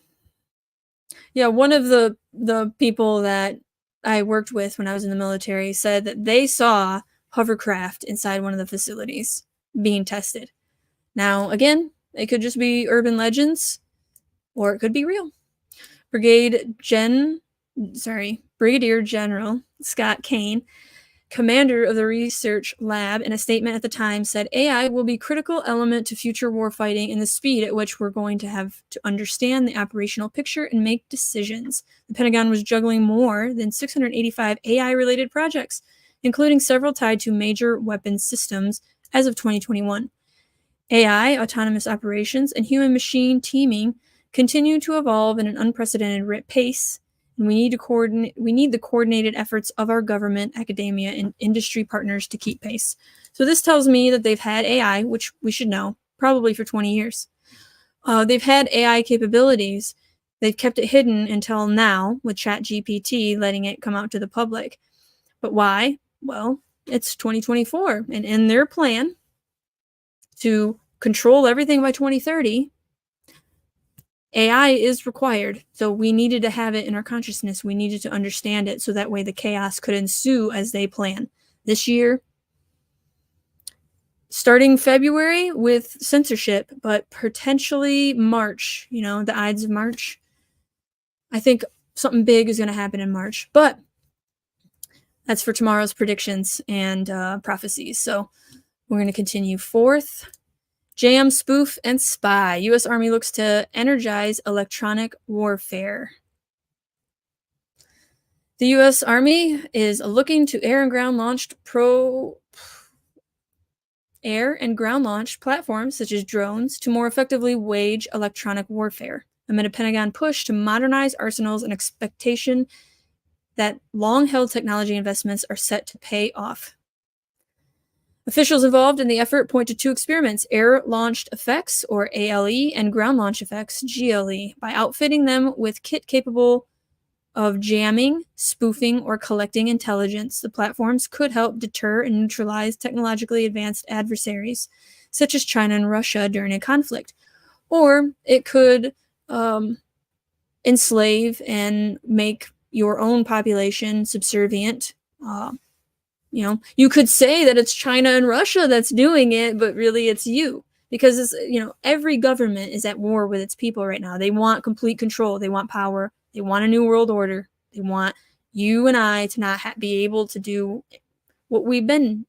Yeah, one of the people that I worked with when I was in the military said that they saw hovercraft inside one of the facilities being tested. Now, again, it could just be urban legends, or it could be real. Brigadier General Scott Kane, commander of the research lab, in a statement at the time said, AI will be a critical element to future warfighting and the speed at which we're going to have to understand the operational picture and make decisions. The Pentagon was juggling more than 685 AI-related projects, including several tied to major weapons systems as of 2021. AI, autonomous operations, and human-machine teaming continue to evolve at an unprecedented pace, and we need the coordinated efforts of our government, academia, and industry partners to keep pace. So this tells me that they've had AI, which we should know, probably for 20 years. They've had AI capabilities. They've kept it hidden until now with ChatGPT letting it come out to the public. But why? Well, it's 2024, and in their plan to control everything by 2030, AI is required. So we needed to have it in our consciousness. We needed to understand it so that way the chaos could ensue as they plan. This year, starting February with censorship, but potentially March, the Ides of March. I think something big is going to happen in March, but that's for tomorrow's predictions and prophecies. So we're going to continue. Fourth, jam, spoof, and spy. U.S. Army looks to energize electronic warfare. The U.S. Army is looking to air and ground launched platforms such as drones to more effectively wage electronic warfare amid a Pentagon push to modernize arsenals and expectation that long-held technology investments are set to pay off. Officials involved in the effort point to two experiments, air-launched effects, or ALE, and ground-launch effects, GLE, by outfitting them with kit capable of jamming, spoofing, or collecting intelligence. The platforms could help deter and neutralize technologically advanced adversaries, such as China and Russia during a conflict. Or it could enslave and make your own population subservient. You could say that it's China and Russia that's doing it, but really it's you. Because every government is at war with its people right now. They want complete control. They want power. They want a new world order. They want you and I to not be able to do what we've been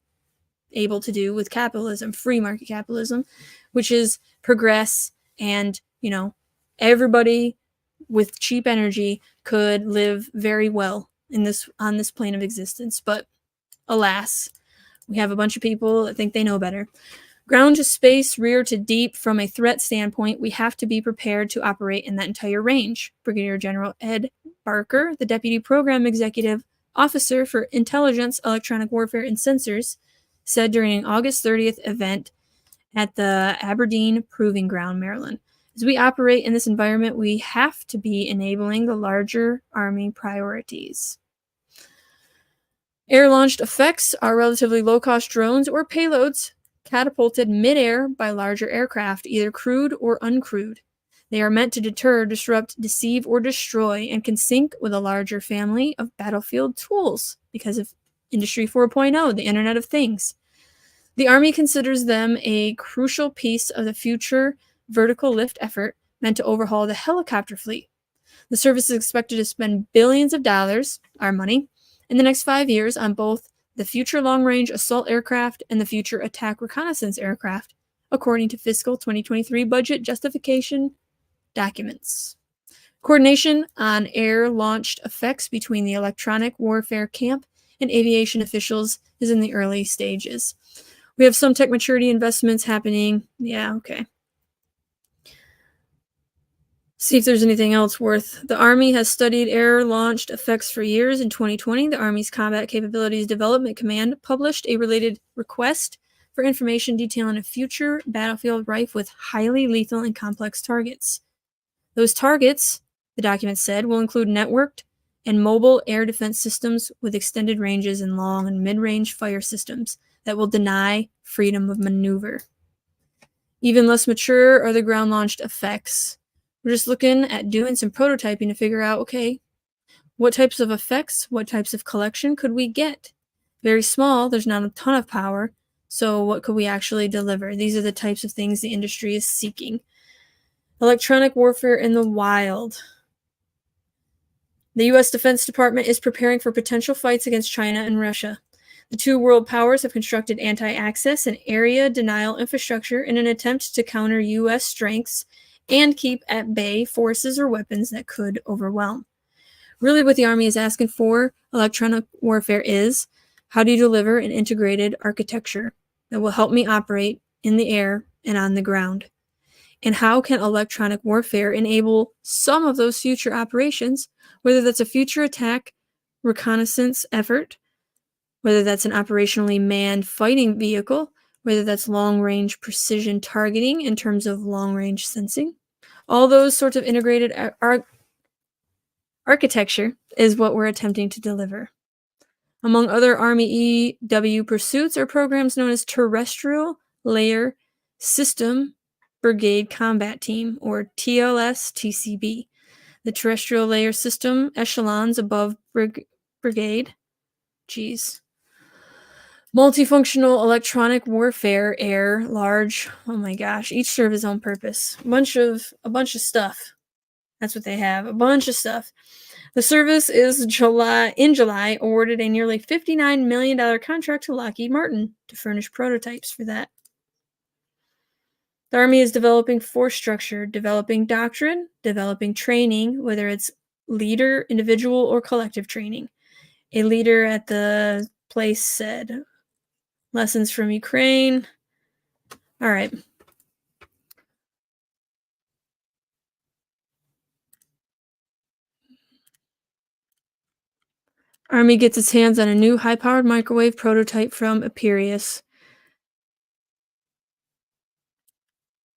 able to do with capitalism, free market capitalism, which is progress and, everybody with cheap energy could live very well on this plane of existence. But alas, we have a bunch of people that think they know better. Ground to space, rear to deep, from a threat standpoint, we have to be prepared to operate in that entire range. Brigadier General Ed Barker, the Deputy Program Executive Officer for Intelligence, Electronic Warfare, and Sensors, said during an August 30th event at the Aberdeen Proving Ground, Maryland. As we operate in this environment, we have to be enabling the larger Army priorities. Air-launched effects are relatively low-cost drones or payloads catapulted mid-air by larger aircraft, either crewed or uncrewed. They are meant to deter, disrupt, deceive, or destroy, and can sync with a larger family of battlefield tools because of Industry 4.0, the Internet of Things. The Army considers them a crucial piece of the future vertical lift effort meant to overhaul the helicopter fleet. The service is expected to spend billions of dollars, our money, in the next 5 years on both the future long-range assault aircraft and the future attack reconnaissance aircraft, according to fiscal 2023 budget justification documents. Coordination on air-launched effects between the electronic warfare camp and aviation officials is in the early stages. We have some tech maturity investments happening. Yeah, okay. See if there's anything else worth. The Army has studied air-launched effects for years. In 2020, the Army's Combat Capabilities Development Command published a related request for information detailing a future battlefield rife with highly lethal and complex targets. Those targets, the document said, will include networked and mobile air defense systems with extended ranges and long and mid-range fire systems that will deny freedom of maneuver. Even less mature are the ground-launched effects. We're just looking at doing some prototyping to figure out, okay, what types of effects, what types of collection could we get? Very small, there's not a ton of power, so what could we actually deliver? These are the types of things the industry is seeking. Electronic warfare in the wild. The U.S. Defense Department is preparing for potential fights against China and Russia. The two world powers have constructed anti-access and area denial infrastructure in an attempt to counter U.S. strengths and keep at bay forces or weapons that could overwhelm. Really what the Army is asking for, electronic warfare, is how do you deliver an integrated architecture that will help me operate in the air and on the ground? And how can electronic warfare enable some of those future operations, whether that's a future attack reconnaissance effort, whether that's an operationally manned fighting vehicle, whether that's long-range precision targeting in terms of long-range sensing. All those sorts of integrated architecture is what we're attempting to deliver. Among other Army EW pursuits are programs known as Terrestrial Layer System Brigade Combat Team, or TLS-TCB. The terrestrial layer system echelons above brigade. Jeez. Multifunctional electronic warfare, air, large. Oh my gosh, each serve his own purpose. A bunch of stuff. That's what they have. A bunch of stuff. The service is in July awarded a nearly $59 million contract to Lockheed Martin to furnish prototypes for that. The Army is developing force structure, developing doctrine, developing training, whether it's leader, individual, or collective training. A leader at the place said, lessons from Ukraine. All right. Army gets its hands on a new high-powered microwave prototype from Aperius.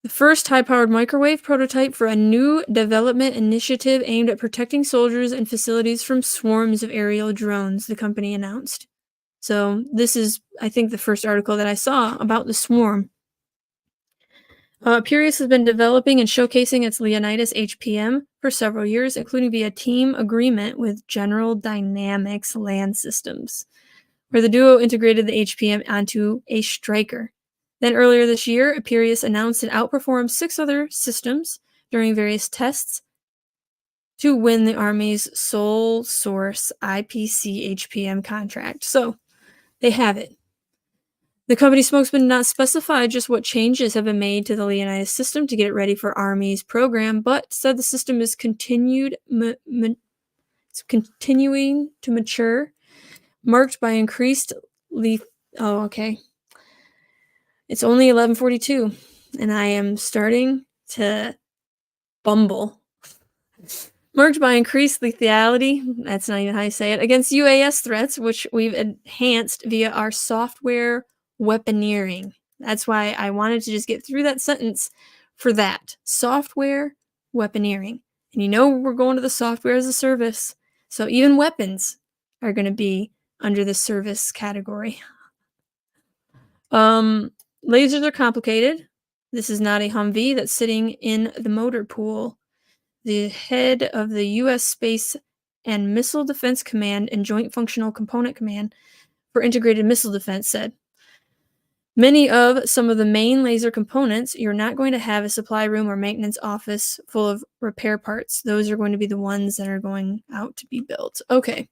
The first high-powered microwave prototype for a new development initiative aimed at protecting soldiers and facilities from swarms of aerial drones, the company announced. So this is, I think, the first article that I saw about the swarm. Aperius has been developing and showcasing its Leonidas HPM for several years, including via team agreement with General Dynamics Land Systems, where the duo integrated the HPM onto a Stryker. Then earlier this year, Aperius announced it outperformed 6 other systems during various tests to win the Army's sole source IPC HPM contract. So they have it. The company spokesman did not specify just what changes have been made to the Leonidas system to get it ready for Army's program, but said the system is continuing to mature, marked by increased It's only 11:42, and I am starting to bumble. Marked by increased lethality, that's not even how you say it, against UAS threats, which we've enhanced via our software weaponeering. That's why I wanted to just get through that sentence for that. Software weaponeering. And you know we're going to the software as a service. So even weapons are going to be under the service category. Lasers are complicated. This is not a Humvee that's sitting in the motor pool. The head of the U.S. Space and Missile Defense Command and Joint Functional Component Command for Integrated Missile Defense said, many of some of the main laser components, you're not going to have a supply room or maintenance office full of repair parts. Those are going to be the ones that are going out to be built. Okay.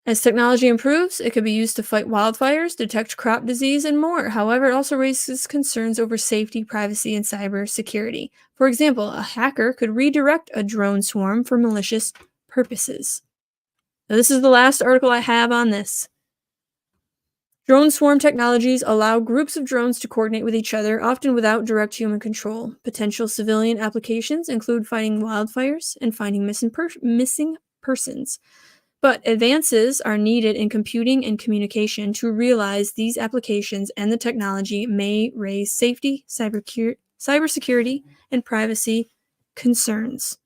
As technology improves, it could be used to fight wildfires, detect crop disease, and more. However, it also raises concerns over safety, privacy, and cyber security. For example, a hacker could redirect a drone swarm for malicious purposes. Now, this is the last article I have on this. Drone swarm technologies allow groups of drones to coordinate with each other, often without direct human control. Potential civilian applications include fighting wildfires and finding missing persons. But advances are needed in computing and communication to realize these applications, and the technology may raise safety, cybersecurity, and privacy concerns.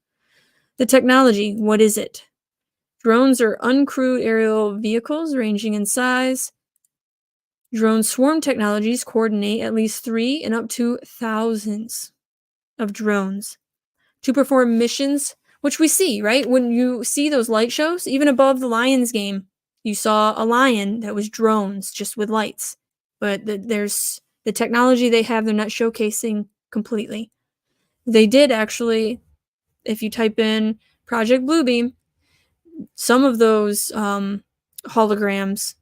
The technology, what is it? Drones are uncrewed aerial vehicles ranging in size. Drone swarm technologies coordinate at least 3 and up to thousands of drones to perform missions, which we see, right? When you see those light shows, even above the Lions game, you saw a lion that was drones just with lights. But there's the technology they have, they're not showcasing completely. They did actually, if you type in Project Bluebeam, some of those holograms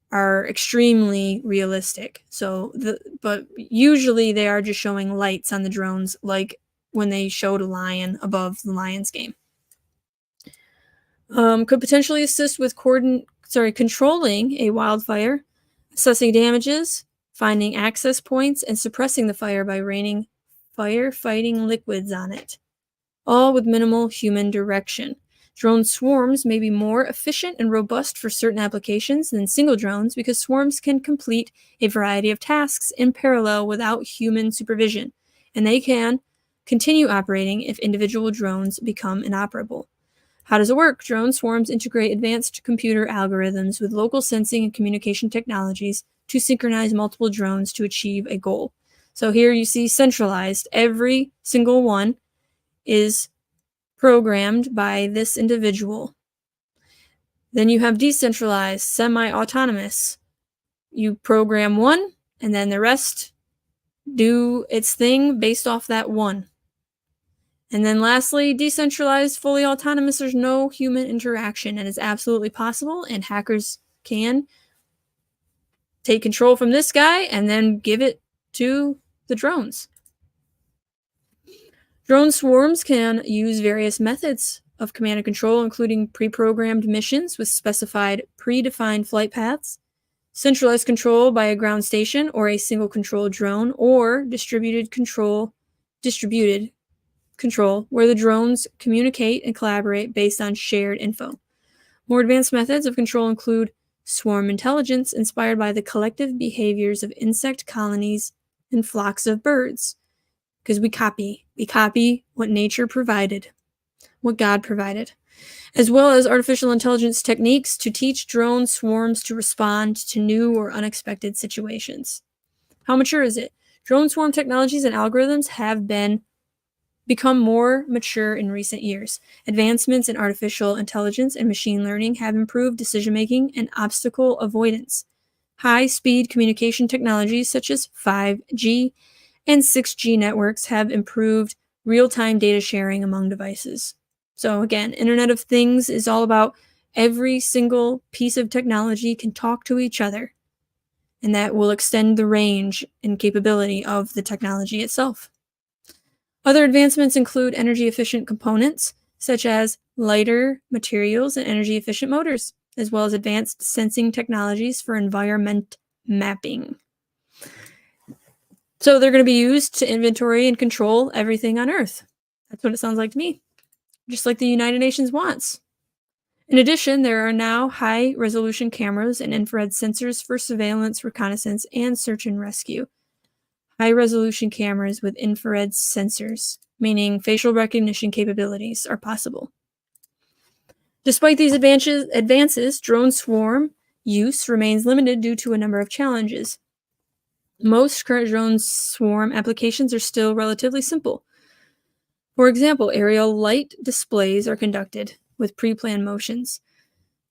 are extremely realistic. But usually they are just showing lights on the drones, like when they showed a lion above the Lions game. Could potentially assist with controlling a wildfire, assessing damages, finding access points, and suppressing the fire by raining firefighting liquids on it, all with minimal human direction. Drone swarms may be more efficient and robust for certain applications than single drones because swarms can complete a variety of tasks in parallel without human supervision, and they can continue operating if individual drones become inoperable. How does it work? Drone swarms integrate advanced computer algorithms with local sensing and communication technologies to synchronize multiple drones to achieve a goal. So here you see centralized. Every single one is programmed by this individual. Then you have decentralized, semi-autonomous. You program one, and then the rest do its thing based off that one. And then lastly, decentralized, fully autonomous. There's no human interaction, and it's absolutely possible, and hackers can take control from this guy and then give it to the drones. Drone swarms can use various methods of command and control, including pre-programmed missions with specified predefined flight paths, centralized control by a ground station or a single control drone, or distributed control where the drones communicate and collaborate based on shared info. More advanced methods of control include swarm intelligence, inspired by the collective behaviors of insect colonies and flocks of birds. Because we copy what nature provided, what God provided, as well as artificial intelligence techniques to teach drone swarms to respond to new or unexpected situations. How mature is it? Drone swarm technologies and algorithms have become more mature in recent years. Advancements in artificial intelligence and machine learning have improved decision-making and obstacle avoidance. High-speed communication technologies such as 5G and 6G networks have improved real-time data sharing among devices. So again, Internet of Things is all about every single piece of technology can talk to each other, and that will extend the range and capability of the technology itself. Other advancements include energy-efficient components, such as lighter materials and energy-efficient motors, as well as advanced sensing technologies for environment mapping. So they're going to be used to inventory and control everything on Earth. That's what it sounds like to me, just like the United Nations wants. In addition, there are now high-resolution cameras and infrared sensors for surveillance, reconnaissance, and search and rescue. High-resolution cameras with infrared sensors, meaning facial recognition capabilities, are possible. Despite these advances, drone swarm use remains limited due to a number of challenges. Most current drone swarm applications are still relatively simple. For example, aerial light displays are conducted with pre-planned motions.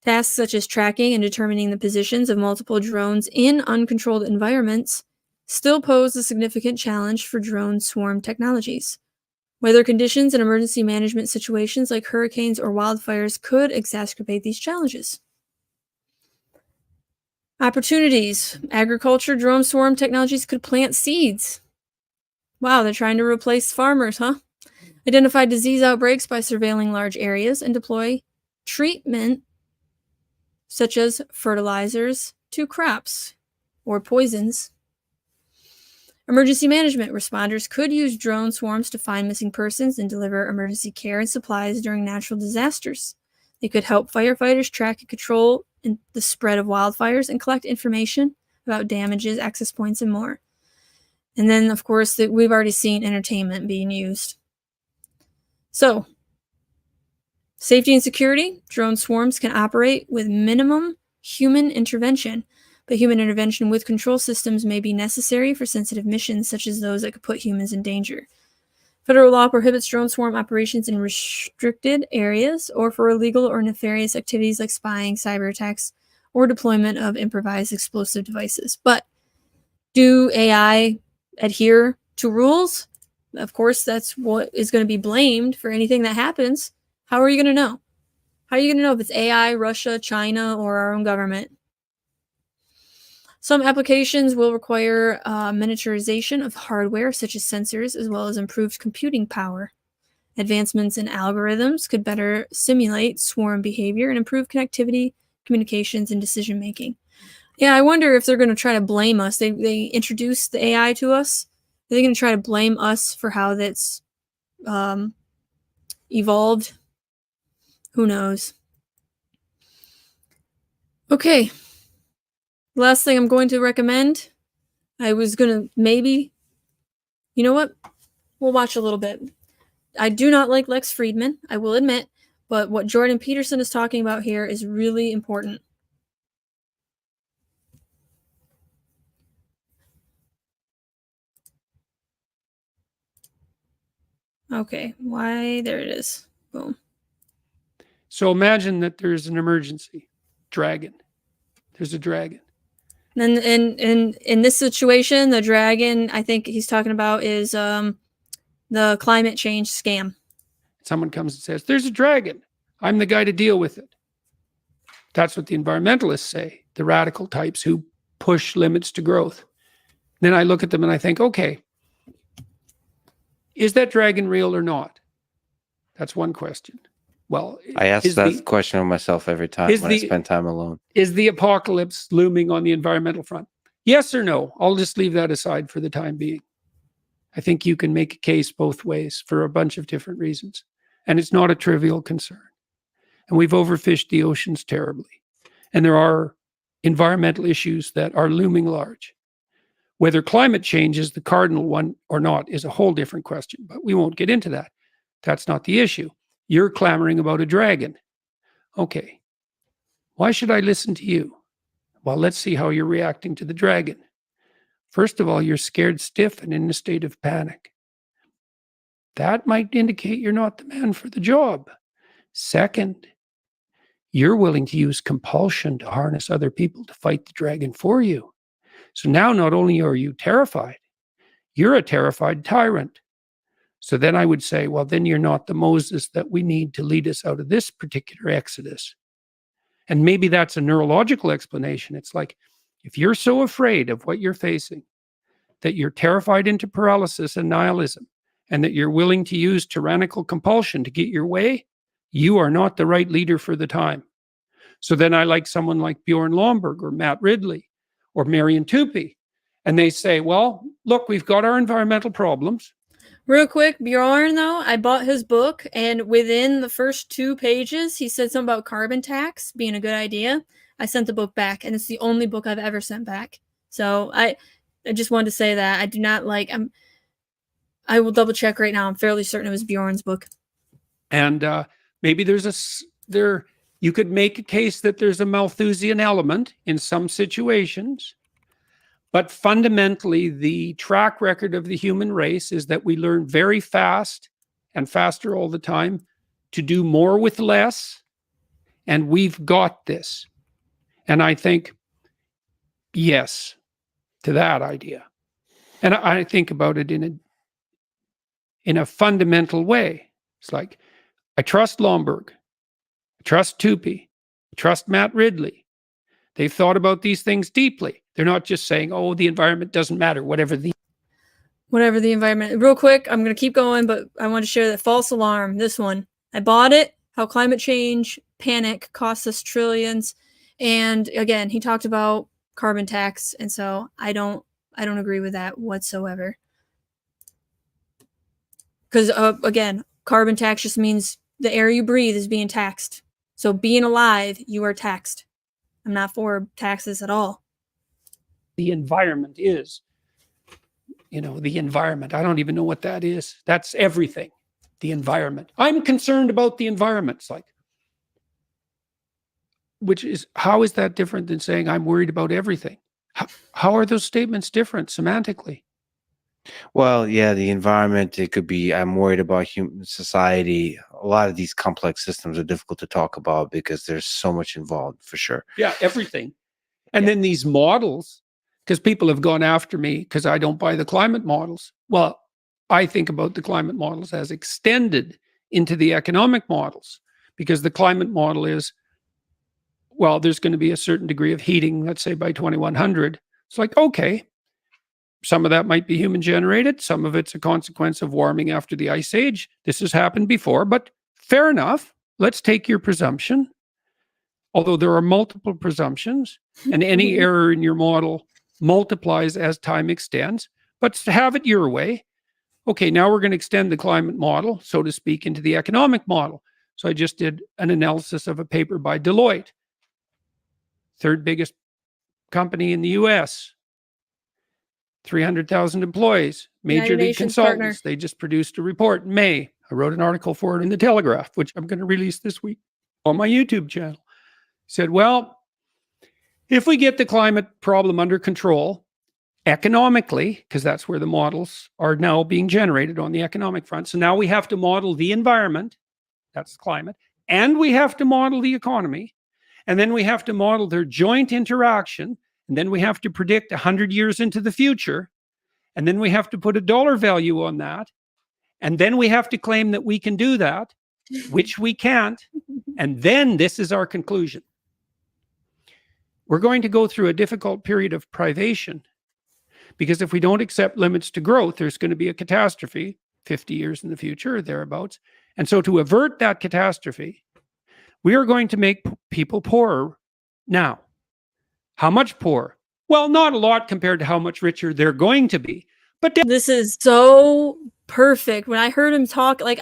Tasks such as tracking and determining the positions of multiple drones in uncontrolled environments still pose a significant challenge for drone swarm technologies. Weather conditions and emergency management situations like hurricanes or wildfires could exacerbate these challenges. Opportunities. Agriculture drone swarm technologies could plant seeds. Wow, they're trying to replace farmers, huh? Identify disease outbreaks by surveilling large areas and deploy treatment such as fertilizers to crops or poisons. Emergency management. Responders could use drone swarms to find missing persons and deliver emergency care and supplies during natural disasters. They could help firefighters track and control the spread of wildfires and collect information about damages, access points, and more. And then, of course, we've already seen entertainment being used. So, safety and security. Drone swarms can operate with minimum human intervention, but human intervention with control systems may be necessary for sensitive missions such as those that could put humans in danger. Federal law prohibits drone swarm operations in restricted areas or for illegal or nefarious activities like spying, cyber attacks, or deployment of improvised explosive devices. But do AI adhere to rules? Of course, that's what is going to be blamed for anything that happens. How are you going to know? How are you going to know if it's AI, Russia, China, or our own government? Some applications will require miniaturization of hardware, such as sensors, as well as improved computing power. Advancements in algorithms could better simulate swarm behavior and improve connectivity, communications, and decision-making. Yeah, I wonder if they're going to try to blame us. They introduced the AI to us. Are they going to try to blame us for how that's evolved? Who knows? Okay. Last thing I'm going to recommend, I was going to maybe, you know what? we'll watch a little bit. I do not like Lex Friedman, I will admit, but what Jordan Peterson is talking about here is really important. Okay, why? There it is. Boom.
So imagine that there's an emergency. Dragon. There's a dragon.
And in this situation, the dragon I think he's talking about is the climate change scam.
Someone comes and says, there's a dragon. I'm the guy to deal with it. That's what the environmentalists say, the radical types who push limits to growth. Then I look at them and I think, okay, is that dragon real or not? That's one question. Well,
I ask that question of myself every time when I spend time alone.
Is the apocalypse looming on the environmental front? Yes or no? I'll just leave that aside for the time being. I think you can make a case both ways for a bunch of different reasons. And it's not a trivial concern. And we've overfished the oceans terribly. And there are environmental issues that are looming large. Whether climate change is the cardinal one or not is a whole different question, but we won't get into that. That's not the issue. You're clamoring about a dragon. Okay. Why should I listen to you? Well, let's see how you're reacting to the dragon. First of all, you're scared stiff and in a state of panic. That might indicate you're not the man for the job. Second, you're willing to use compulsion to harness other people to fight the dragon for you. So now not only are you terrified, you're a terrified tyrant. So then I would say, well, then you're not the Moses that we need to lead us out of this particular exodus. And maybe that's a neurological explanation. It's like, if you're so afraid of what you're facing, that you're terrified into paralysis and nihilism, and that you're willing to use tyrannical compulsion to get your way, you are not the right leader for the time. So then I like someone like Bjorn Lomborg or Matt Ridley or Marion Tupy. And they say, well, look, we've got our environmental problems.
Real quick, Bjorn, though, I bought his book, and within the first 2 pages, he said something about carbon tax being a good idea. I sent the book back, and it's the only book I've ever sent back. So I just wanted to say that. I do not like... I will double check right now. I'm fairly certain it was Bjorn's book.
And maybe you could make a case that there's a Malthusian element in some situations. But fundamentally, the track record of the human race is that we learn very fast and faster all the time to do more with less. And we've got this. And I think, yes, to that idea. And I think about it in a fundamental way. It's like, I trust Lomborg, I trust Tupy, I trust Matt Ridley. They've thought about these things deeply. They're not just saying, oh, the environment doesn't matter, whatever the
environment. Real quick, I'm going to keep going, but I want to share that false alarm. This one. I bought it. How climate change panic costs us trillions. And again, he talked about carbon tax. And so I don't agree with that whatsoever. Because again, carbon tax just means the air you breathe is being taxed. So being alive, you are taxed. I'm not for taxes at all.
The environment is, the environment. I don't even know what that is. That's everything. The environment. I'm concerned about the environment. It's like, how is that different than saying I'm worried about everything? How are those statements different semantically?
Well, yeah, the environment, it could be, I'm worried about human society. A lot of these complex systems are difficult to talk about because there's so much involved, for sure.
Yeah, everything. And then these models, because people have gone after me because I don't buy the climate models. Well, I think about the climate models as extended into the economic models, because the climate model is, well, there's going to be a certain degree of heating, let's say by 2100. It's like, okay, some of that might be human generated. Some of it's a consequence of warming after the ice age. This has happened before, but fair enough. Let's take your presumption. Although there are multiple presumptions, and any error in your model multiplies as time extends, but to have it your way. Okay, now we're going to extend the climate model, so to speak, into the economic model. So I just did an analysis of a paper by Deloitte, third biggest company in the US, 300,000 employees, Major
United
League
Nations partner.
Consultants, they just produced a report in May. I wrote an article for it in the Telegraph, which I'm going to release this week on my YouTube channel. Said, well, if we get the climate problem under control economically, because that's where the models are now being generated on the economic front. So now we have to model the environment, that's climate, and we have to model the economy, and then we have to model their joint interaction, and then we have to predict 100 years into the future, and then we have to put a dollar value on that, and then we have to claim that we can do that, which we can't, and then this is our conclusion. We're going to go through a difficult period of privation, because if we don't accept limits to growth, there's going to be a catastrophe 50 years in the future or thereabouts. And so to avert that catastrophe, we are going to make people poorer now. How much poorer? Well, not a lot compared to how much richer they're going to be. But
This is so perfect. When I heard him talk, like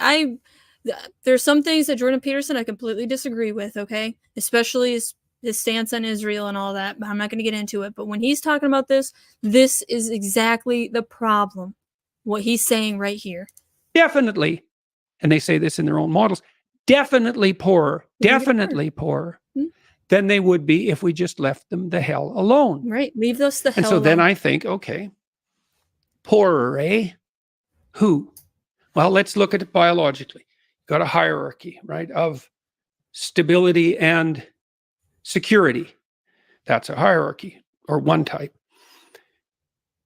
there's some things that Jordan Peterson I completely disagree with, okay? Especially his stance on Israel and all that, but I'm not going to get into it. But when he's talking about this is exactly the problem. What he's saying right here.
definitely, and they say this in their own models, definitely poorer than they would be if we just left them the hell alone.
Right. Leave us the hell
And so
alone.
then I think, okay, poorer, eh? Who? Well, let's look at it biologically. Got a hierarchy, right, of stability and security. That's a hierarchy, or one type.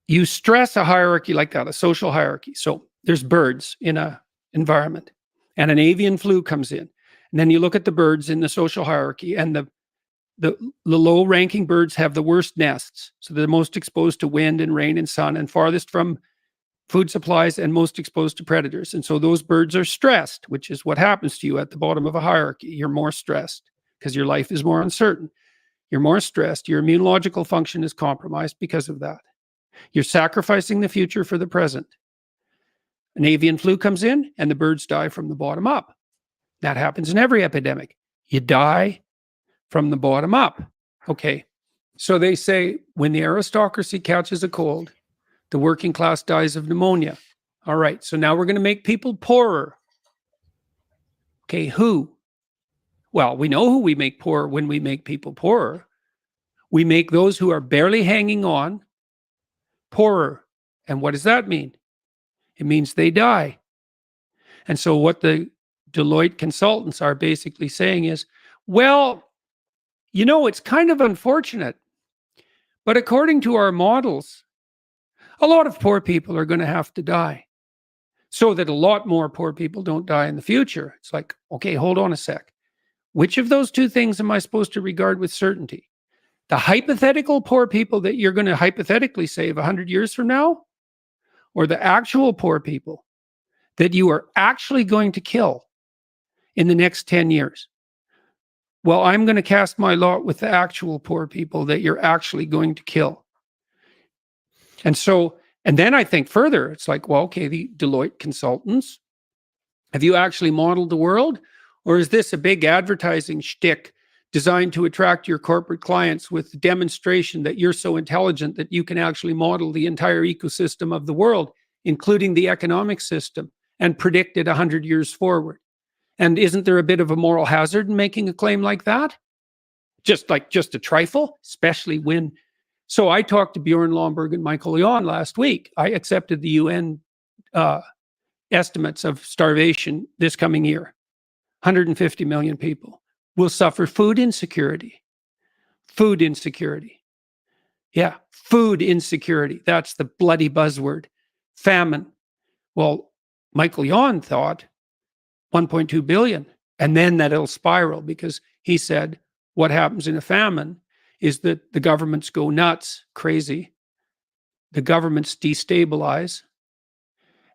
You stress a hierarchy like that, a social hierarchy. So there's birds in an environment, and an avian flu comes in. And then you look at the birds in the social hierarchy, and the low-ranking birds have the worst nests. So they're most exposed to wind and rain and sun, and farthest from food supplies, and most exposed to predators. And so those birds are stressed, which is what happens to you at the bottom of a hierarchy. You're more stressed because your life is more uncertain. You're more stressed. Your immunological function is compromised because of that. You're sacrificing the future for the present. An avian flu comes in and the birds die from the bottom up. That happens in every epidemic. You die from the bottom up. Okay. So they say when the aristocracy catches a cold, the working class dies of pneumonia. All right. So now we're going to make people poorer. Okay. Who? Well, we know who we make poorer when we make people poorer. We make those who are barely hanging on poorer. And what does that mean? It means they die. And so what the Deloitte consultants are basically saying is, well, you know, it's kind of unfortunate, but according to our models, a lot of poor people are going to have to die so that a lot more poor people don't die in the future. It's like, okay, hold on a sec. Which of those two things am I supposed to regard with certainty? The hypothetical poor people that you're going to hypothetically save 100 years from now? Or the actual poor people that you are actually going to kill in the next 10 years? Well, I'm going to cast my lot with the actual poor people that you're actually going to kill. And so, and then I think further, it's like, well, okay, the Deloitte consultants, have you actually modeled the world? Or is this a big advertising shtick designed to attract your corporate clients with demonstration that you're so intelligent that you can actually model the entire ecosystem of the world, including the economic system, and predict it 100 years forward? And isn't there a bit of a moral hazard in making a claim like that? Just a trifle, especially when... So I talked to Bjorn Lomborg and Michael Jan last week. I accepted the UN estimates of starvation this coming year. 150 million people will suffer food insecurity. Food insecurity. Yeah, food insecurity. That's the bloody buzzword. Famine. Well, Michael Jan thought 1.2 billion. And then that it'll spiral, because he said what happens in a famine is that the governments go nuts, crazy. The governments destabilize.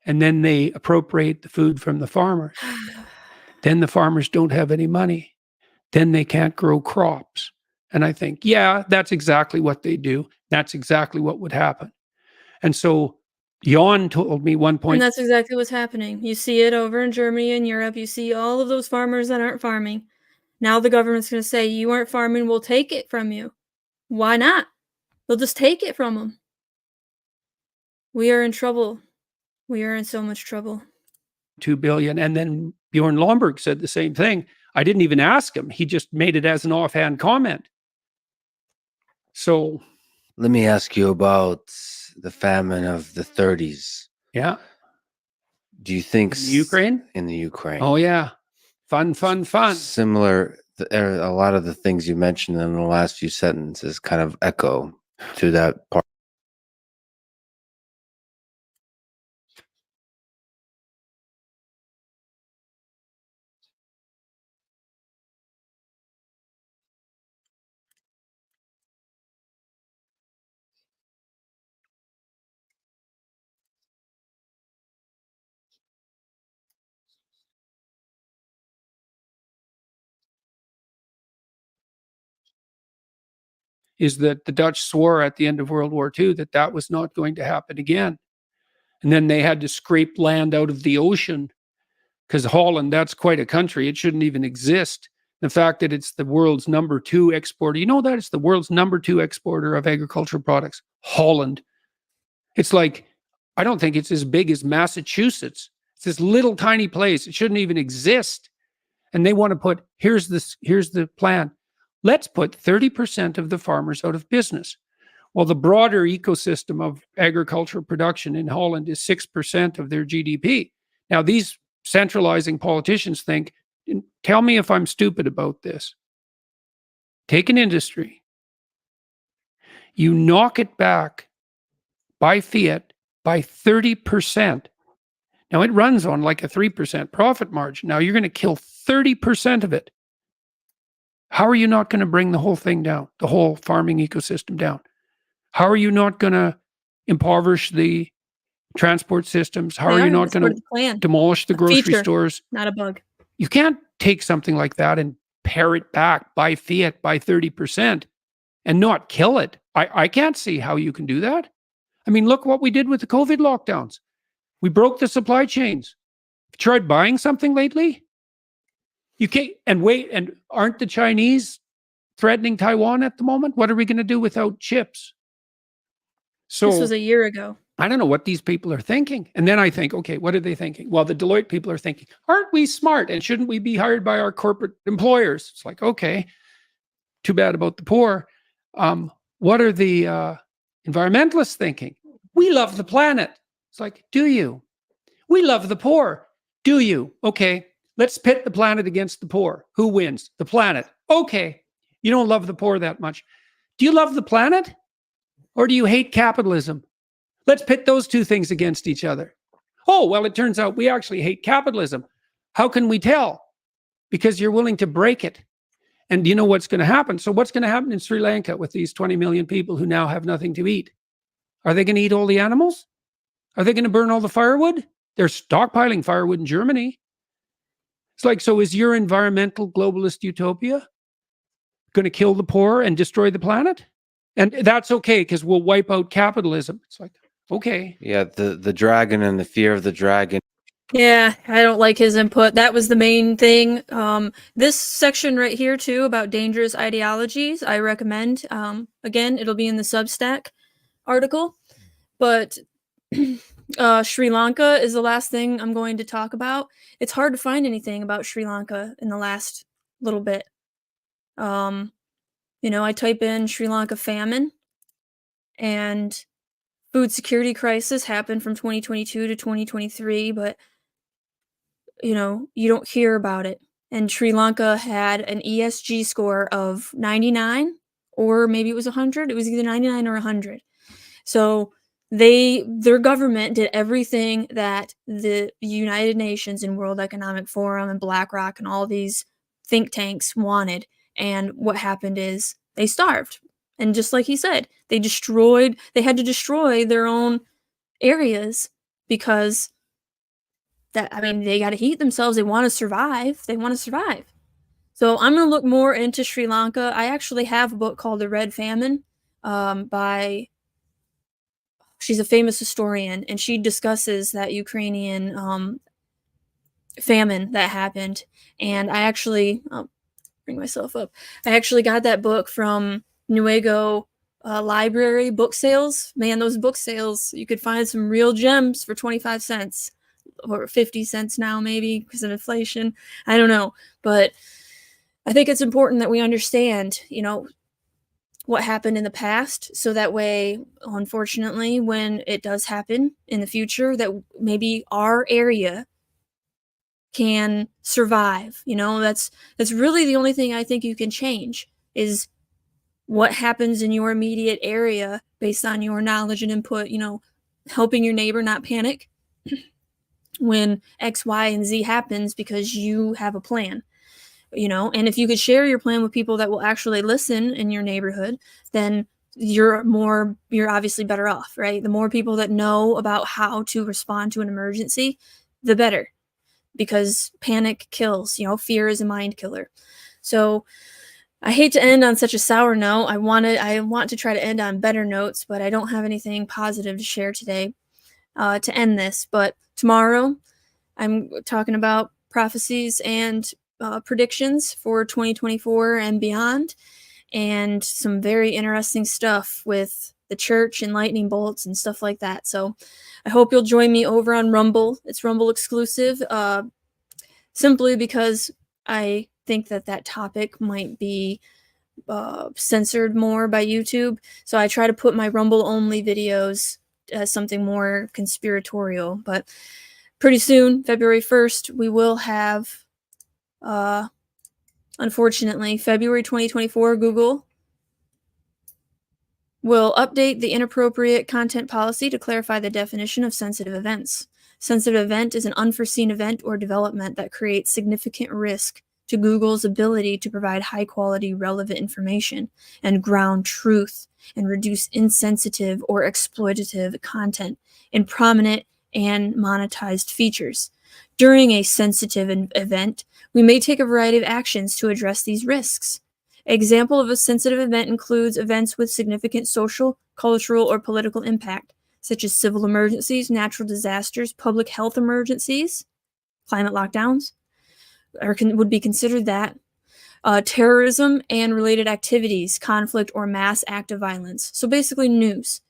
And then they appropriate the food from the farmers. Then the farmers don't have any money. Then they can't grow crops. And I think, yeah, that's exactly what they do. That's exactly what would happen. And so Jan told me one point.
And that's exactly what's happening. You see it over in Germany and Europe. You see all of those farmers that aren't farming. Now the government's going to say, you aren't farming, we'll take it from you. Why not? They'll just take it from them. We are in trouble. We are in so much trouble.
2 billion. And then Bjorn Lomborg said the same thing. I didn't even ask him. He just made it as an offhand comment. So
Let me ask you about the famine of the 30s.
yeah,
Do you think
in Ukraine?
In the Ukraine.
Oh yeah. Fun.
Similar, a lot of the things you mentioned in the last few sentences kind of echo to that part.
Is that the Dutch swore at the end of World War II that that was not going to happen again. And then they had to scrape land out of the ocean because Holland, that's quite a country. It shouldn't even exist. The fact that it's the world's number 2 exporter, you know that it's the world's number 2 exporter of agricultural products, Holland. It's like, I don't think it's as big as Massachusetts. It's this little tiny place. It shouldn't even exist. And they want to put, here's the plan. Let's put 30% of the farmers out of business. Well, the broader ecosystem of agricultural production in Holland is 6% of their GDP. Now, these centralizing politicians think, tell me if I'm stupid about this. Take an industry, you knock it back by fiat by 30%. Now, it runs on like a 3% profit margin. Now, you're going to kill 30% of it. How are you not going to bring the whole thing down, the whole farming ecosystem down? How are you not going to impoverish the transport systems? How are you not going to demolish the grocery stores?
Not a bug.
You can't take something like that and pare it back by fiat by 30% and not kill it. I can't see how you can do that. I mean, look what we did with the COVID lockdowns. We broke the supply chains. Have you tried buying something lately? You can't, and aren't the Chinese threatening Taiwan at the moment? What are we going to do without chips? So
this was a year ago.
I don't know what these people are thinking. And then I think, okay, what are they thinking? Well, the Deloitte people are thinking, aren't we smart? And shouldn't we be hired by our corporate employers? It's like, okay, too bad about the poor. What are the environmentalists thinking? We love the planet. It's like, do you? We love the poor. Do you? Okay, let's pit the planet against the poor. Who wins? The planet. Okay, you don't love the poor that much. Do you love the planet? Or do you hate capitalism? Let's pit those two things against each other. Oh, well, it turns out we actually hate capitalism. How can we tell? Because you're willing to break it. And do you know what's going to happen? So what's going to happen in Sri Lanka with these 20 million people who now have nothing to eat? Are they going to eat all the animals? Are they going to burn all the firewood? They're stockpiling firewood in Germany. It's like, so is your environmental globalist utopia going to kill the poor and destroy the planet? And that's okay because we'll wipe out capitalism. It's like, okay.
Yeah, the dragon and the fear of the dragon.
Yeah, I don't like his input. That was the main thing. This section right here too about dangerous ideologies, I recommend. Again, it'll be in the Substack article. But Sri Lanka is the last thing I'm going to talk about. It's hard to find anything about Sri Lanka in the last little bit. I type in Sri Lanka famine and food security crisis happened from 2022 to 2023, but you don't hear about it. And Sri Lanka had an ESG score of 99 or maybe it was 100. It was either 99 or 100. So their government did everything that the United Nations and World Economic Forum and BlackRock and all these think tanks wanted. And what happened is they starved. And just like he said, they had to destroy their own areas because they got to heat themselves. They want to survive. So I'm going to look more into Sri Lanka. I actually have a book called The Red Famine she's a famous historian, and she discusses that Ukrainian famine that happened. And I'll bring myself up. I actually got that book from Newego library book sales, man, those book sales, you could find some real gems for 25 cents or 50 cents now, maybe because of inflation. I don't know. But I think it's important that we understand, what happened in the past. So that way, unfortunately, when it does happen in the future, that maybe our area can survive. That's really the only thing I think you can change is what happens in your immediate area based on your knowledge and input, helping your neighbor not panic when X, Y, and Z happens because you have a plan. And if you could share your plan with people that will actually listen in your neighborhood, then you're obviously better off, right? The more people that know about how to respond to an emergency, the better, because panic kills. Fear is a mind killer. So I hate to end on such a sour note. I want to try to end on better notes, but I don't have anything positive to share today to end this. But tomorrow, I'm talking about prophecies and predictions for 2024 and beyond, and some very interesting stuff with the church and lightning bolts and stuff like that. So I hope you'll join me over on Rumble. It's Rumble exclusive, simply because I think that topic might be censored more by YouTube. So I try to put my Rumble only videos as something more conspiratorial. But pretty soon, February 1st, we will have unfortunately, February 2024, Google will update the inappropriate content policy to clarify the definition of sensitive events. Sensitive event is an unforeseen event or development that creates significant risk to Google's ability to provide high-quality, relevant information and ground truth and reduce insensitive or exploitative content in prominent and monetized features. During a sensitive event, we may take a variety of actions to address these risks. Example of a sensitive event includes events with significant social, cultural, or political impact, such as civil emergencies, natural disasters, public health emergencies, climate lockdowns, would be considered that. Terrorism and related activities, conflict, or mass act of violence. So basically news.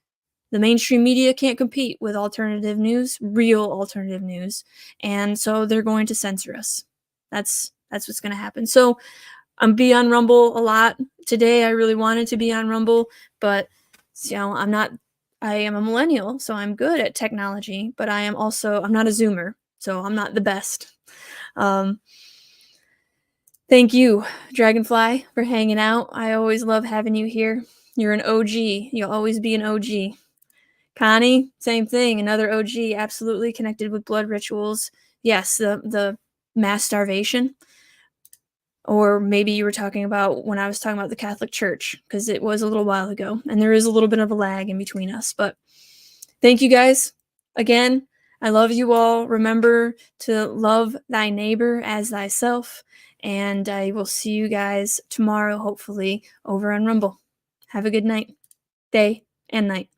The mainstream media can't compete with alternative news, real alternative news, and so they're going to censor us. That's what's going to happen. So I'm be on Rumble a lot. Today I really wanted to be on Rumble, but I'm not. I am a millennial, so I'm good at technology, but I'm not a Zoomer, so I'm not the best. Thank you, Dragonfly, for hanging out. I always love having you here. You're an OG. You'll always be an OG. Connie, same thing, another OG, absolutely connected with blood rituals. Yes, the mass starvation. Or maybe you were talking about when I was talking about the Catholic Church, because it was a little while ago, and there is a little bit of a lag in between us. But thank you guys. Again, I love you all. Remember to love thy neighbor as thyself, and I will see you guys tomorrow, hopefully, over on Rumble. Have a good night, day, and night.